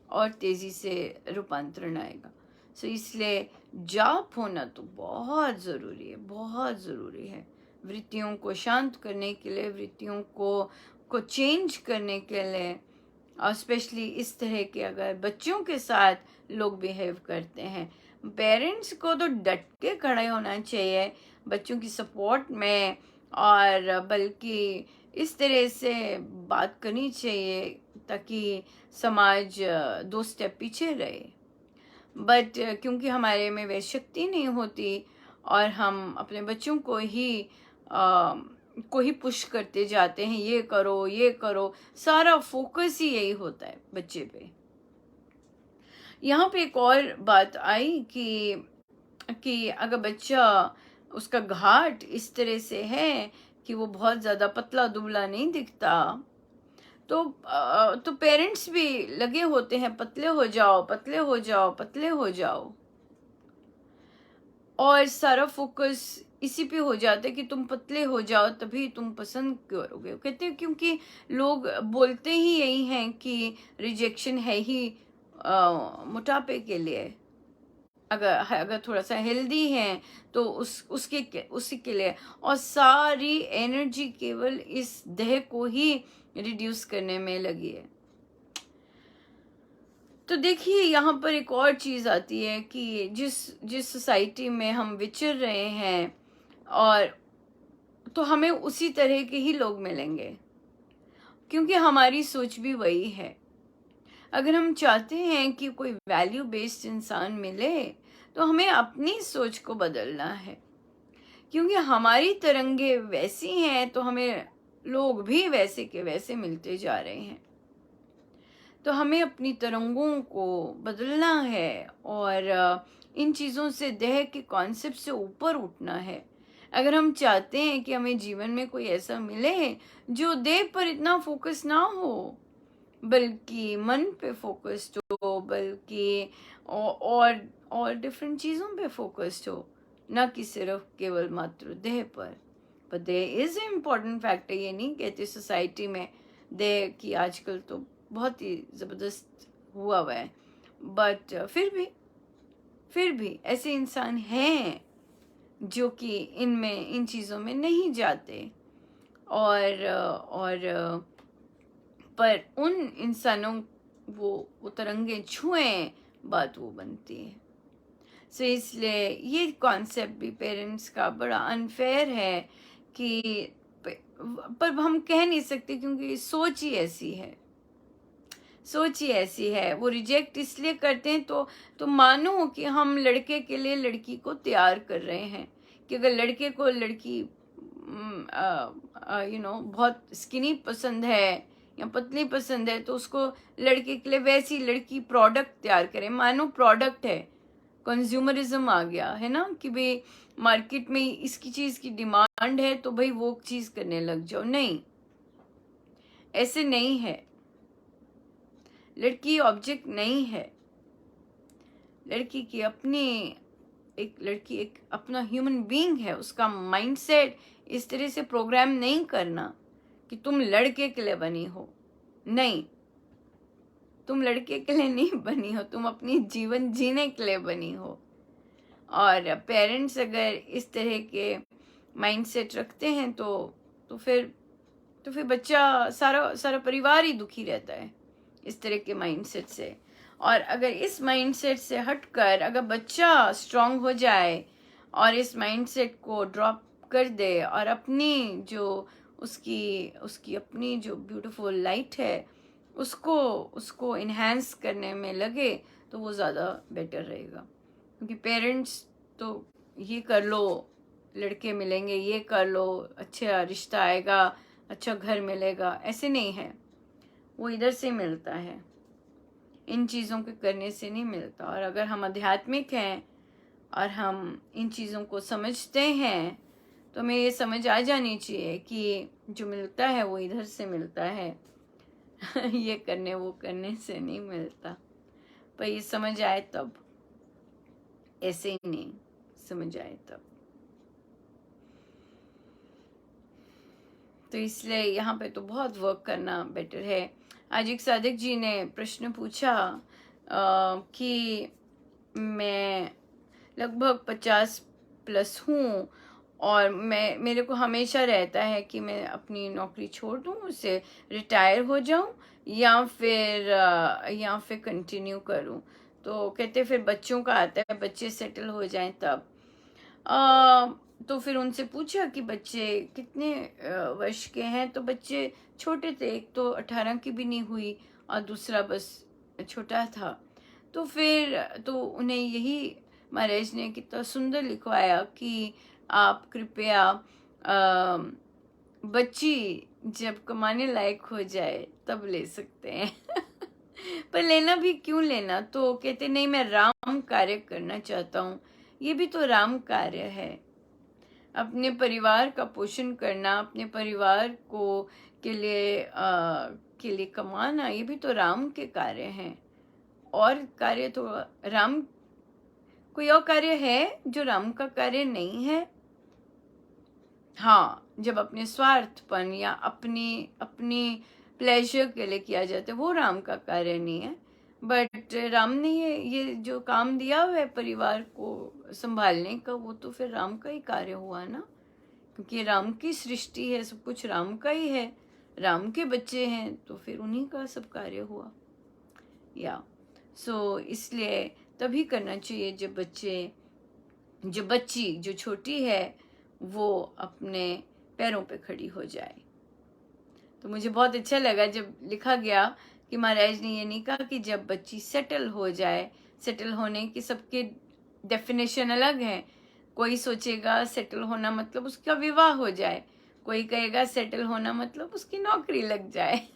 Speaker 1: और तेज़ी से रूपांतरण आएगा। सो इसलिए जाप होना तो बहुत ज़रूरी है, बहुत ज़रूरी है। वृत्तियों को शांत करने के लिए, वृत्तियों को चेंज करने के लिए, और स्पेशली इस तरह के अगर बच्चों के साथ लोग बिहेव करते हैं, पेरेंट्स को तो डट के खड़े होना चाहिए बच्चों की सपोर्ट में, और बल्कि इस तरह से बात करनी चाहिए ताकि समाज 2 स्टेप पीछे रहे। बट क्योंकि हमारे में वह शक्ति नहीं होती और हम अपने बच्चों को ही पुश करते जाते हैं, ये करो ये करो, सारा फोकस ही यही होता है बच्चे पे। यहाँ पे एक और बात आई कि अगर बच्चा, उसका घाट इस तरह से है कि वो बहुत ज़्यादा पतला दुबला नहीं दिखता, तो पेरेंट्स भी लगे होते हैं पतले हो जाओ पतले हो जाओ पतले हो जाओ, और सारा फोकस इसी पे हो जाता है कि तुम पतले हो जाओ तभी तुम पसंद करोगे। कहते हैं क्योंकि लोग बोलते ही यही हैं कि रिजेक्शन है ही मोटापे के लिए। अगर थोड़ा सा हेल्दी है तो उसी के लिए, और सारी एनर्जी केवल इस देह को ही रिड्यूस करने में लगी है। तो देखिए यहाँ पर एक और चीज़ आती है कि जिस सोसाइटी में हम विचर रहे हैं, और तो हमें उसी तरह के ही लोग मिलेंगे क्योंकि हमारी सोच भी वही है। अगर हम चाहते हैं कि कोई वैल्यू बेस्ड इंसान मिले तो हमें अपनी सोच को बदलना है, क्योंकि हमारी तरंगे वैसी हैं तो हमें लोग भी वैसे के वैसे मिलते जा रहे हैं। तो हमें अपनी तरंगों को बदलना है और इन चीज़ों से, देह के कॉन्सेप्ट से ऊपर उठना है। अगर हम चाहते हैं कि हमें जीवन में कोई ऐसा मिले जो देह पर इतना फोकस ना हो, बल्कि मन पे फोकस्ड हो, बल्कि और डिफरेंट चीज़ों पे फोकस्ड हो, ना कि सिर्फ केवल मात्र देह पर देह इज ए इम्पॉर्टेंट फैक्टर। ये नहीं कहते सोसाइटी में देह की आजकल तो बहुत ही ज़बरदस्त हुआ है, बट फिर भी ऐसे इंसान हैं जो कि इन चीज़ों में नहीं जाते, और पर उन इंसानों वो तरंगे छुएं, बात वो बनती है। सो इसलिए ये कॉन्सेप्ट भी पेरेंट्स का बड़ा अनफेयर है कि पर हम कह नहीं सकते क्योंकि सोच ही ऐसी है, सोच ही ऐसी है। वो रिजेक्ट इसलिए करते हैं तो मानो कि हम लड़के के लिए लड़की को तैयार कर रहे हैं कि अगर लड़के को लड़की बहुत स्किनी पसंद है या पतली पसंद है तो उसको लड़के के लिए वैसी लड़की प्रोडक्ट तैयार करें, मानो प्रोडक्ट है। कंज्यूमरिज्म आ गया है ना कि भाई मार्केट में इसकी चीज़ की डिमांड है तो भाई वो चीज़ करने लग जाओ। नहीं, ऐसे नहीं है। लड़की ऑब्जेक्ट नहीं है। लड़की एक अपना ह्यूमन बीइंग है। उसका माइंडसेट इस तरह से प्रोग्राम नहीं करना कि तुम लड़के के लिए बनी हो। नहीं, तुम लड़के के लिए नहीं बनी हो, तुम अपनी जीवन जीने के लिए बनी हो। और पेरेंट्स अगर इस तरह के माइंडसेट रखते हैं तो फिर बच्चा, सारा परिवार ही दुखी रहता है इस तरह के माइंडसेट से। और अगर इस माइंडसेट से हटकर अगर बच्चा स्ट्रांग हो जाए और इस माइंडसेट को ड्रॉप कर दे और अपनी जो उसकी अपनी जो ब्यूटीफुल लाइट है उसको इन्हेंस करने में लगे तो वो ज़्यादा बेटर रहेगा। क्योंकि पेरेंट्स तो ये कर लो, लड़के मिलेंगे, ये कर लो, अच्छा रिश्ता आएगा, अच्छा घर मिलेगा, ऐसे नहीं है। वो इधर से मिलता है, इन चीज़ों के करने से नहीं मिलता। और अगर हम आध्यात्मिक हैं और हम इन चीज़ों को समझते हैं तो हमें ये समझ आ जानी चाहिए कि जो मिलता है वो इधर से मिलता है ये करने वो करने से नहीं मिलता। पर ये समझ आए तब, ऐसे ही नहीं, समझ आए तब। तो इसलिए यहाँ पे तो बहुत वर्क करना बेटर है। आज एक साधक जी ने प्रश्न पूछा कि मैं लगभग 50 प्लस हूँ और मेरे को हमेशा रहता है कि मैं अपनी नौकरी छोड़ दूँ, उससे रिटायर हो जाऊँ या फिर कंटिन्यू करूँ। तो कहते फिर बच्चों का आता है, बच्चे सेटल हो जाएं तब। तो फिर उनसे पूछा कि बच्चे कितने वर्ष के हैं। तो बच्चे छोटे थे, एक तो 18 की भी नहीं हुई और दूसरा बस छोटा था। तो फिर तो उन्हें यही महाराज ने कितना सुंदर लिखवाया कि आप कृपया बच्ची जब कमाने लायक हो जाए तब ले सकते हैं पर लेना भी क्यों लेना। तो कहते नहीं, मैं राम कार्य करना चाहता हूँ। ये भी तो राम कार्य है, अपने परिवार का पोषण करना, अपने परिवार को के लिए कमाना, ये भी तो राम के कार्य हैं। और कार्य तो राम, कोई और कार्य है जो राम का कार्य नहीं है? हाँ, जब अपने स्वार्थपन या अपनी अपनी प्लेजर के लिए किया जाता है वो राम का कार्य नहीं है। बट राम ने ये जो काम दिया हुआ है परिवार को संभालने का, वो तो फिर राम का ही कार्य हुआ ना, क्योंकि राम की सृष्टि है, सब कुछ राम का ही है, राम के बच्चे हैं तो फिर उन्हीं का सब कार्य हुआ। या इसलिए तभी करना चाहिए जब बच्ची जो छोटी है वो अपने पैरों पे खड़ी हो जाए। तो मुझे बहुत अच्छा लगा जब लिखा गया कि महाराज ने ये नहीं कहा कि जब बच्ची सेटल हो जाए। सेटल होने की सबके डेफिनेशन अलग है। कोई सोचेगा सेटल होना मतलब उसका विवाह हो जाए, कोई कहेगा सेटल होना मतलब उसकी नौकरी लग जाए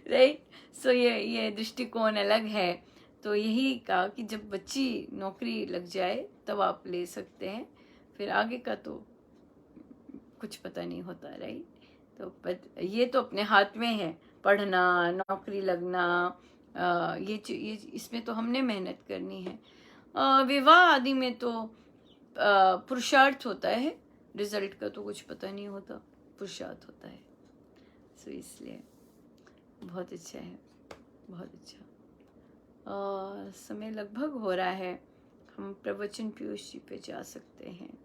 Speaker 1: राइट। ये दृष्टिकोण अलग है। तो यही कहा कि जब बच्ची नौकरी लग जाए तब आप ले सकते हैं, फिर आगे का तो कुछ पता नहीं होता, राइट। तो ये तो अपने हाथ में है, पढ़ना, नौकरी लगना, ये इसमें तो हमने मेहनत करनी है। विवाह आदि में तो पुरुषार्थ होता है, रिजल्ट का तो कुछ पता नहीं होता, पुरुषार्थ होता है। इसलिए बहुत अच्छा है, बहुत अच्छा। समय लगभग हो रहा है, हम प्रवचन पीयूष जी पे जा सकते हैं।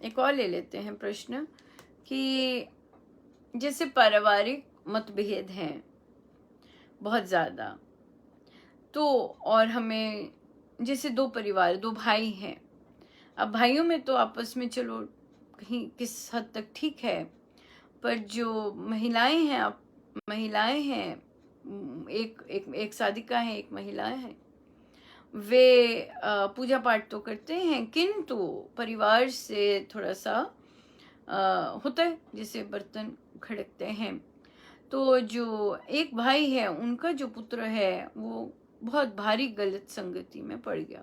Speaker 1: एक और ले लेते हैं प्रश्न कि जैसे पारिवारिक मतभेद हैं बहुत ज्यादा, तो और हमें जैसे दो परिवार, दो भाई हैं। अब भाइयों में तो आपस में चलो कहीं किस हद तक ठीक है, पर जो महिलाएं हैं, एक साधिका है, एक महिला है, वे पूजा पाठ तो करते हैं किंतु परिवार से थोड़ा सा होता है, जैसे बर्तन खड़कते हैं। तो जो एक भाई है, उनका जो पुत्र है वो बहुत भारी गलत संगति में पड़ गया।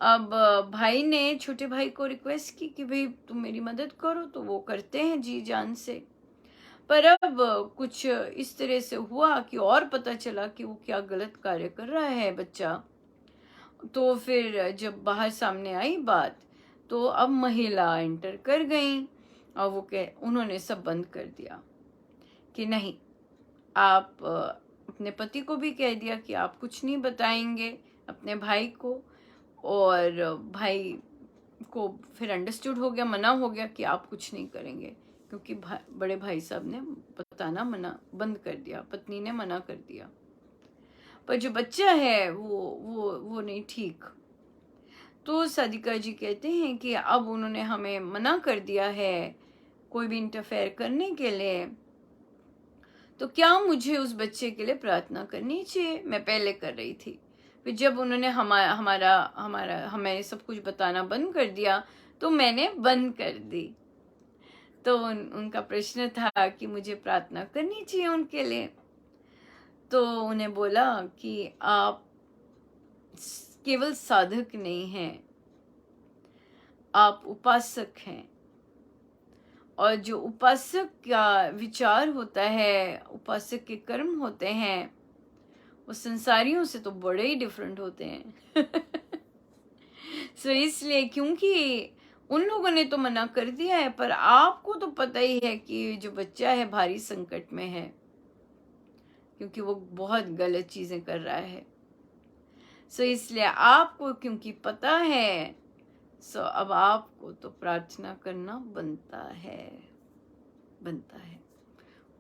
Speaker 1: अब भाई ने छोटे भाई को रिक्वेस्ट की कि भाई तुम मेरी मदद करो, तो वो करते हैं जी जान से। पर अब कुछ इस तरह से हुआ कि और पता चला कि वो क्या गलत कार्य कर रहा है बच्चा। तो फिर जब बाहर सामने आई बात, तो अब महिला एंटर कर गई और उन्होंने सब बंद कर दिया कि नहीं, आप अपने पति को भी कह दिया कि आप कुछ नहीं बताएंगे अपने भाई को, और भाई को फिर अंडरस्टूड हो गया, मना हो गया कि आप कुछ नहीं करेंगे, क्योंकि बड़े भाई साहब ने बताना मना बंद कर दिया, पत्नी ने मना कर दिया। पर जो बच्चा है वो नहीं ठीक। तो साधिका जी कहते हैं कि अब उन्होंने हमें मना कर दिया है कोई भी इंटरफेयर करने के लिए, तो क्या मुझे उस बच्चे के लिए प्रार्थना करनी चाहिए? मैं पहले कर रही थी, फिर जब उन्होंने हमारा हमारा हमें सब कुछ बताना बंद कर दिया तो मैंने बंद कर दी। तो उनका प्रश्न था कि मुझे प्रार्थना करनी चाहिए उनके लिए। तो उन्हें बोला कि आप केवल साधक नहीं हैं, आप उपासक हैं, और जो उपासक का विचार होता है, उपासक के कर्म होते हैं, वो संसारियों से तो बड़े ही डिफरेंट होते हैं। सो इसलिए, क्योंकि उन लोगों ने तो मना कर दिया है, पर आपको तो पता ही है कि जो बच्चा है भारी संकट में है, क्योंकि वो बहुत गलत चीजें कर रहा है। सो इसलिए आपको क्योंकि पता है, सो अब आपको तो प्रार्थना करना बनता है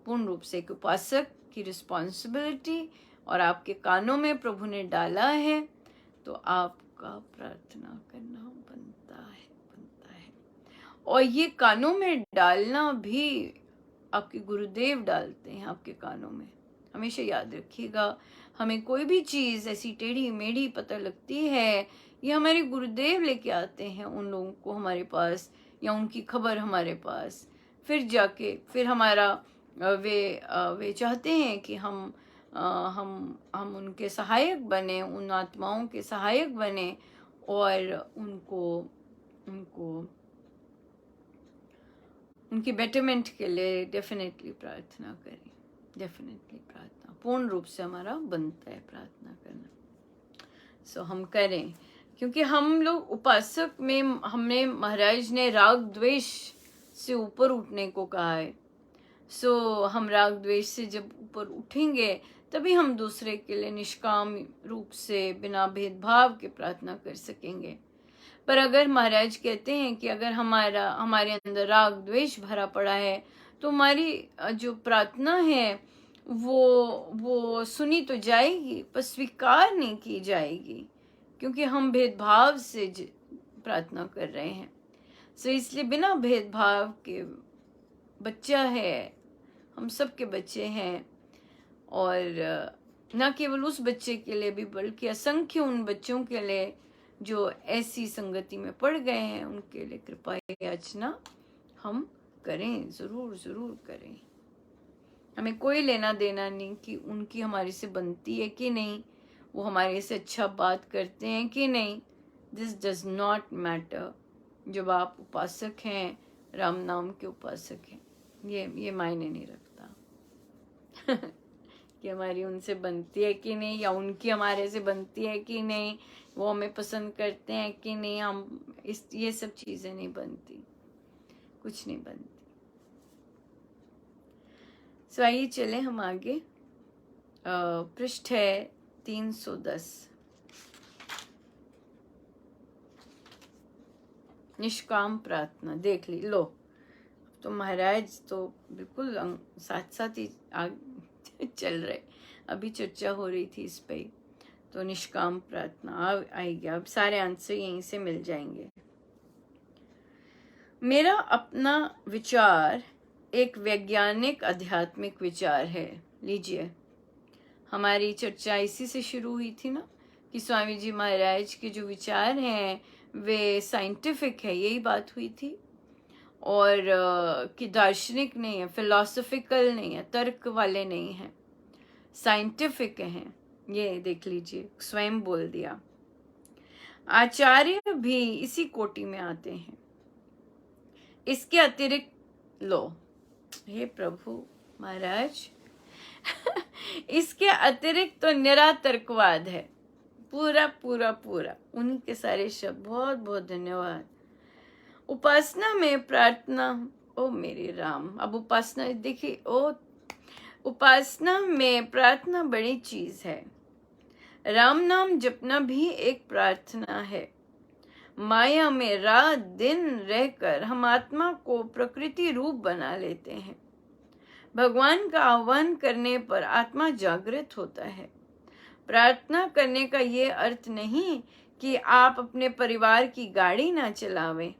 Speaker 1: पूर्ण रूप से। एक उपासक की रिस्पॉन्सिबिलिटी, और आपके कानों में प्रभु ने डाला है, तो आपका प्रार्थना करना बनता है। और ये कानों में डालना भी आपके गुरुदेव डालते हैं आपके कानों में। हमेशा याद रखिएगा, हमें कोई भी चीज ऐसी टेढ़ी मेढ़ी पता लगती है, ये हमारे गुरुदेव लेके आते हैं उन लोगों को हमारे पास, या उनकी खबर हमारे पास, फिर जाके फिर हमारा वे चाहते हैं कि हम उनके सहायक बने, उन आत्माओं के सहायक बने, और उनको उनकी बेटरमेंट के लिए डेफिनेटली प्रार्थना करें। डेफिनेटली प्रार्थना पूर्ण रूप से हमारा बनता है प्रार्थना करना। सो हम करें, क्योंकि हम लोग उपासक में हमने महाराज ने राग द्वेष से ऊपर उठने को कहा है। सो हम राग द्वेष से जब ऊपर उठेंगे तभी हम दूसरे के लिए निष्काम रूप से बिना भेदभाव के प्रार्थना कर सकेंगे। पर अगर महाराज कहते हैं कि अगर हमारे अंदर राग द्वेष भरा पड़ा है, तो हमारी जो प्रार्थना है वो सुनी तो जाएगी पर स्वीकार नहीं की जाएगी, क्योंकि हम भेदभाव से प्रार्थना कर रहे हैं। सो इसलिए बिना भेदभाव के बच्चा है, हम सब के बच्चे हैं, और न केवल उस बच्चे के लिए भी बल्कि असंख्य उन बच्चों के लिए जो ऐसी संगति में पड़ गए हैं, उनके लिए कृपा याचना हम करें, जरूर करें। हमें कोई लेना देना नहीं कि उनकी हमारे से बनती है कि नहीं, वो हमारे से अच्छा बात करते हैं कि नहीं, दिस डज नॉट मैटर। जब आप उपासक हैं, राम नाम के उपासक हैं, ये मायने नहीं रखता कि हमारी उनसे बनती है कि नहीं, या उनकी हमारे से बनती है कि नहीं, वो हमें पसंद करते हैं कि नहीं, हम ये सब चीजें नहीं बनती, कुछ नहीं बनती। सो आइए चले हम आगे। पृष्ठ है 310। निष्काम प्रार्थना देख ली लो, तो महाराज तो बिल्कुल साथ साथ ही चल रहे। अभी चर्चा हो रही थी इस पे, तो निष्काम प्रार्थना आएगी। अब सारे आंसर यहीं से मिल जाएंगे। मेरा अपना विचार एक वैज्ञानिक आध्यात्मिक विचार है। लीजिए, हमारी चर्चा इसी से शुरू हुई थी ना, कि स्वामी जी महाराज के जो विचार हैं वे साइंटिफिक है, यही बात हुई थी, और कि दार्शनिक नहीं है, फिलोसफिकल नहीं है, तर्क वाले नहीं हैं, साइंटिफिक हैं। ये देख लीजिए, स्वयं बोल दिया। आचार्य भी इसी कोटि में आते हैं। इसके अतिरिक्त लो, हे प्रभु महाराज इसके अतिरिक्त तो निरातर्कवाद है, पूरा उनके सारे शब्द। बहुत बहुत धन्यवाद। उपासना में प्रार्थना, ओ मेरे राम, अब उपासना देखिए, ओ उपासना में प्रार्थना बड़ी चीज है। राम नाम जपना भी एक प्रार्थना है। माया में रात दिन रहकर हम आत्मा को प्रकृति रूप बना लेते हैं। भगवान का आह्वान करने पर आत्मा जागृत होता है। प्रार्थना करने का ये अर्थ नहीं कि आप अपने परिवार की गाड़ी ना चलावें।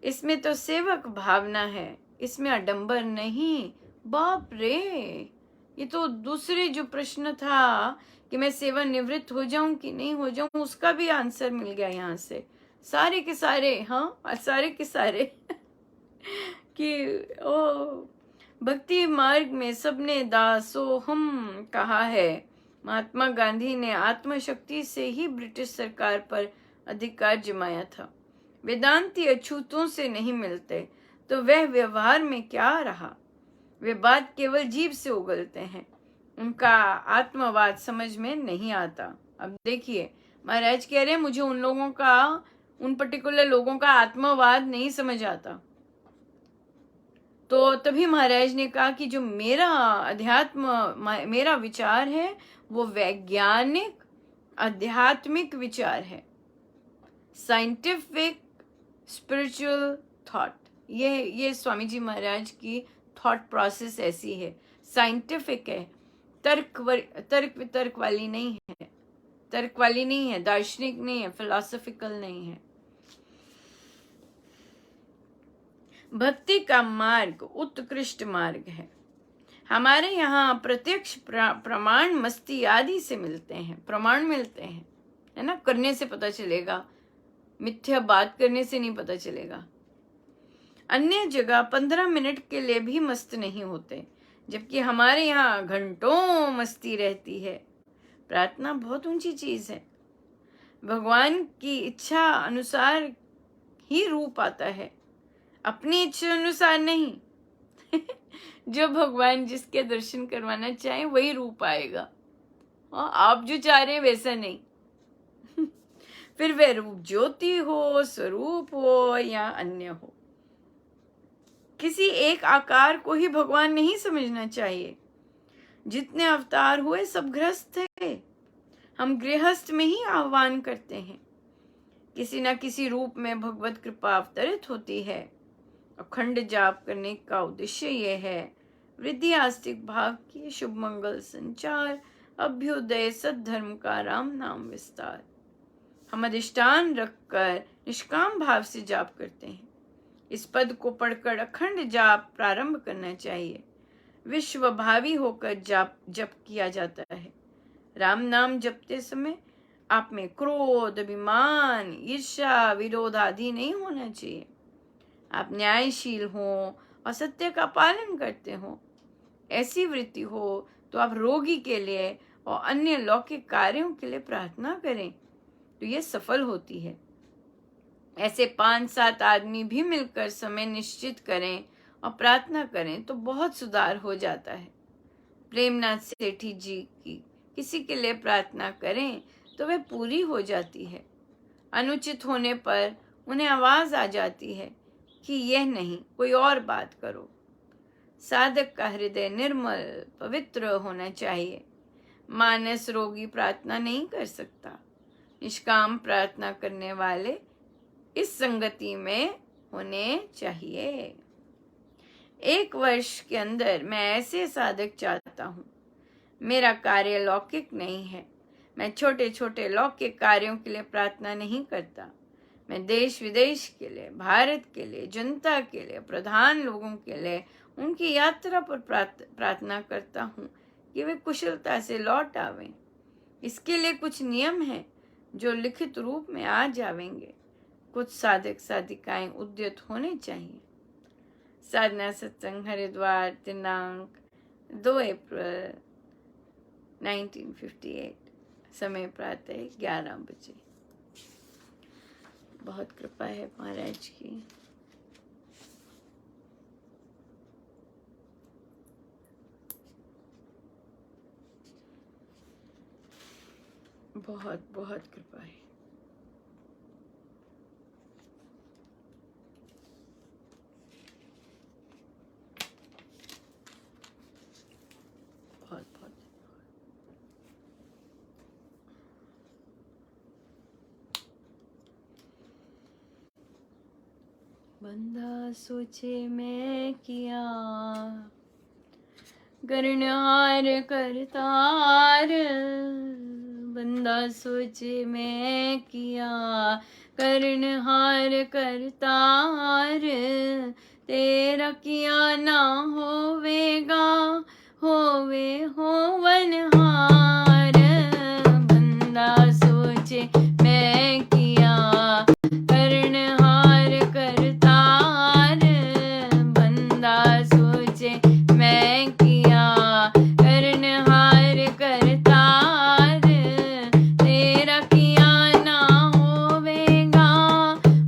Speaker 1: इसमें तो सेवक भावना है, इसमें आडंबर नहीं। बाप रे, ये तो दूसरे जो प्रश्न था कि मैं सेवानिवृत्त हो जाऊं कि नहीं हो जाऊं, उसका भी आंसर मिल गया यहाँ से। सारे के सारे, हाँ सारे के सारे कि ओ भक्ति मार्ग में सबने दासोहम कहा है। महात्मा गांधी ने आत्मशक्ति से ही ब्रिटिश सरकार पर अधिकार जमाया था। वेदांती अछूतों से नहीं मिलते तो वह व्यवहार में क्या रहा। वे बात केवल जीभ से उगलते हैं, उनका आत्मवाद समझ में नहीं आता। अब देखिए, महाराज कह रहे हैं मुझे उन लोगों का, उन पर्टिकुलर लोगों का आत्मवाद नहीं समझ आता। तो तभी महाराज ने कहा कि जो मेरा अध्यात्म, मेरा विचार है वो वैज्ञानिक आध्यात्मिक विचार है, साइंटिफिक स्पिरिचुअल थॉट। ये स्वामी जी महाराज की थॉट प्रोसेस ऐसी है, साइंटिफिक है, तर्क वितर्क वाली नहीं है, तर्क वाली नहीं है, दार्शनिक नहीं है, फिलोसॉफिकल नहीं है। भक्ति का मार्ग उत्कृष्ट मार्ग है। हमारे यहाँ प्रत्यक्ष प्रमाण मस्ती आदि से मिलते हैं, प्रमाण मिलते हैं, है ना, करने से पता चलेगा, मिथ्या बात करने से नहीं पता चलेगा। अन्य जगह 15 मिनट के लिए भी मस्त नहीं होते, जबकि हमारे यहाँ घंटों मस्ती रहती है। प्रार्थना बहुत ऊंची चीज है। भगवान की इच्छा अनुसार ही रूप आता है, अपनी इच्छा अनुसार नहीं। जो भगवान जिसके दर्शन करवाना चाहे वही रूप आएगा, आप जो चाह रहे हैं वैसा नहीं। फिर वह रूप ज्योति हो, स्वरूप हो या अन्य हो, किसी एक आकार को ही भगवान नहीं समझना चाहिए। जितने अवतार हुए सब गृहस्थ थे, हम गृहस्थ में ही आह्वान करते हैं। किसी न किसी रूप में भगवत कृपा अवतरित होती है। अखंड जाप करने का उद्देश्य यह है, वृद्धि आस्तिक भाव की, शुभ मंगल संचार, अभ्युदय सद्धर्म का राम नाम विस्तार। हम अधिष्ठान रखकर निष्काम भाव से जाप करते हैं। इस पद को पढ़कर अखंड जाप प्रारंभ करना चाहिए। विश्व भावी होकर जप किया जाता है। राम नाम जपते समय आप में क्रोध, अभिमान, ईर्ष्या, विरोध आदि नहीं होना चाहिए। आप न्यायशील हो और सत्य का पालन करते हो। ऐसी वृत्ति हो तो आप रोगी के लिए और अन्य लौकिक कार्यों के लिए प्रार्थना करें तो ये सफल होती है। ऐसे 5-7 आदमी भी मिलकर समय निश्चित करें और प्रार्थना करें तो बहुत सुधार हो जाता है। प्रेमनाथ सेठी जी की किसी के लिए प्रार्थना करें तो वह पूरी हो जाती है। अनुचित होने पर उन्हें आवाज आ जाती है कि यह नहीं, कोई और बात करो। साधक का हृदय निर्मल पवित्र होना चाहिए। मानस रोगी प्रार्थना नहीं कर सकता। निष्काम प्रार्थना करने वाले इस संगति में होने चाहिए। 1 वर्ष के अंदर मैं ऐसे साधक चाहता हूँ। मेरा कार्य लौकिक नहीं है। मैं छोटे छोटे लौकिक कार्यों के लिए प्रार्थना नहीं करता। मैं देश विदेश के लिए, भारत के लिए, जनता के लिए, प्रधान लोगों के लिए, उनकी यात्रा पर प्रार्थना करता हूँ कि वे कुशलता से लौट आवें। इसके लिए कुछ नियम हैं जो लिखित रूप में आ जावेंगे। कुछ साधक साधिकाएं उद्यत होने चाहिए। साधना सत्संग हरिद्वार दिनांक 2 अप्रैल 1958, समय प्रातः 11 बजे। बहुत कृपा है महाराज की। बहुत बहुत कृपा है। बहुत बहुत बंदा सोचे मैं किया, गरणहार करतार। बंदा सोचे मैं किया, करनहार करतार, तेरा किया ना होवेगा, होवे होवनहार। बंदा सोचे मैं किया, करनहार करतार, बंदा सोचे मैं किया, करनहार करतार, तेरा किया ना होवेगा,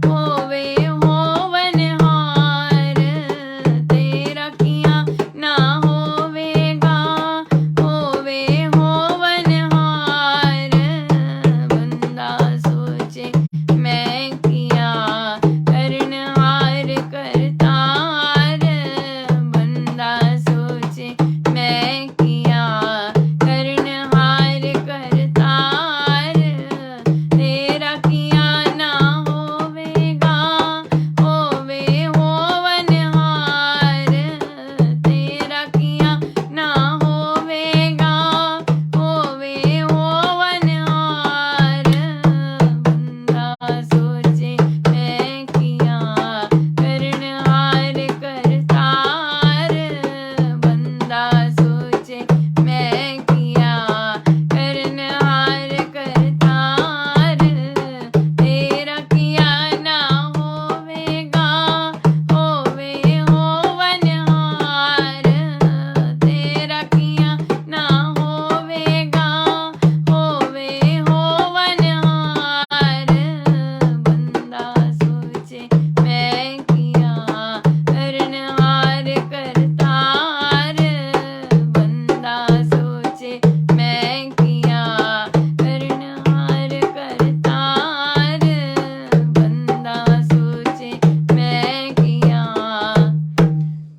Speaker 1: होवे होवनहार, तेरा किया ना होवेगा, होवे होवनहार। बंदा सोचे मैं किया, करनहार करतार, बंदा सोचे मैं किया, करनहार करतार, तेरा किया ना होवेगा, होवे होवनहार, तेरा किया ना होवेगा, होवे होवनहार। बंदा सोचे मैं किया, करनहार करतार, बंदा सोचे मैं किया, करनहार करतार, तेरा किया ना होवेगा, होवे होवनहार, तेरा किया ना होवेगा, होवे होवनहार। बंदा सोचे मैं किया, करनहार करतार, बंदा सोचे मैं किया, करनहार करतार, बंदा सोचे मैं किया,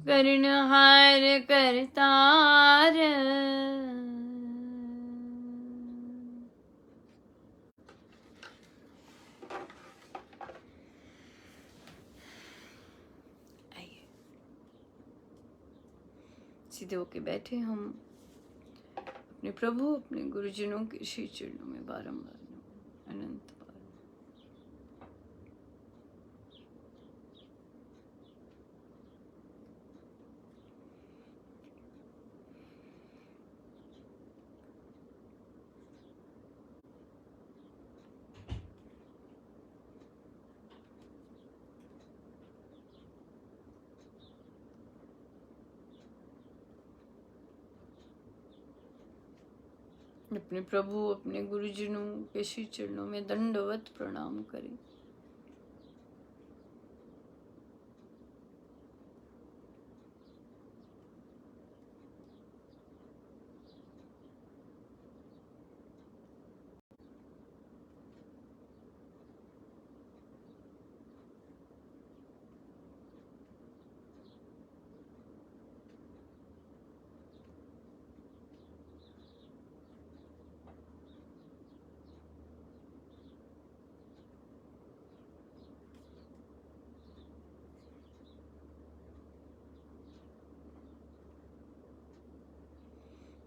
Speaker 1: करनहार करतार। आइए सीधे होके बैठे हम अपने प्रभु अपने गुरुजनों के श्री चरणों में बारंबार अनंत बार अपने प्रभु अपने गुरुजनों के श्री चरणों में दंडवत प्रणाम करें।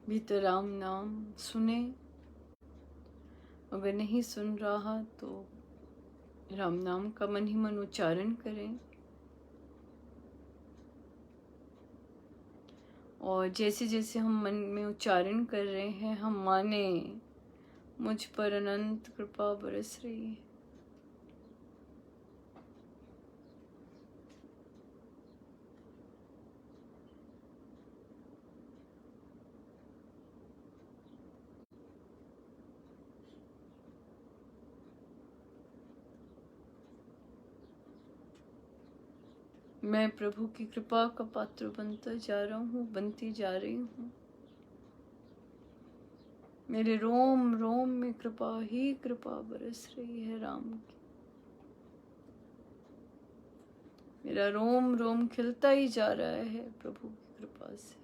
Speaker 1: भीतर राम नाम सुने, अगर नहीं सुन रहा तो राम नाम का मन ही मन उच्चारण करें। और जैसे जैसे हम मन में उच्चारण कर रहे हैं, हम माने मुझ पर अनंत कृपा बरस रही है। मैं प्रभु की कृपा का पात्र बनता जा रहा हूँ, बनती जा रही हूँ। मेरे रोम रोम में कृपा ही कृपा बरस रही है राम की। मेरा रोम रोम खिलता ही जा रहा है प्रभु की कृपा से।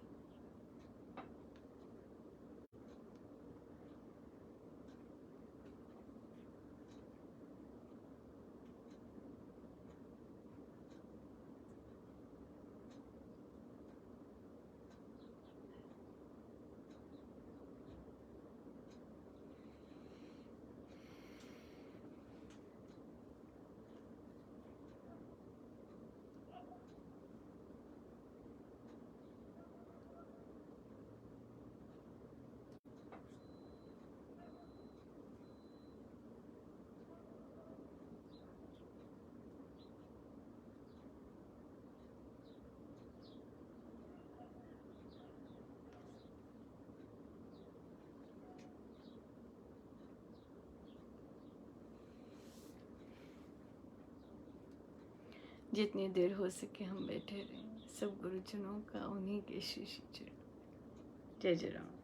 Speaker 1: जितनी देर हो सके हम बैठे रहें। सब गुरुजनों का उन्हीं के श्री श्री चरण। जय जय राम।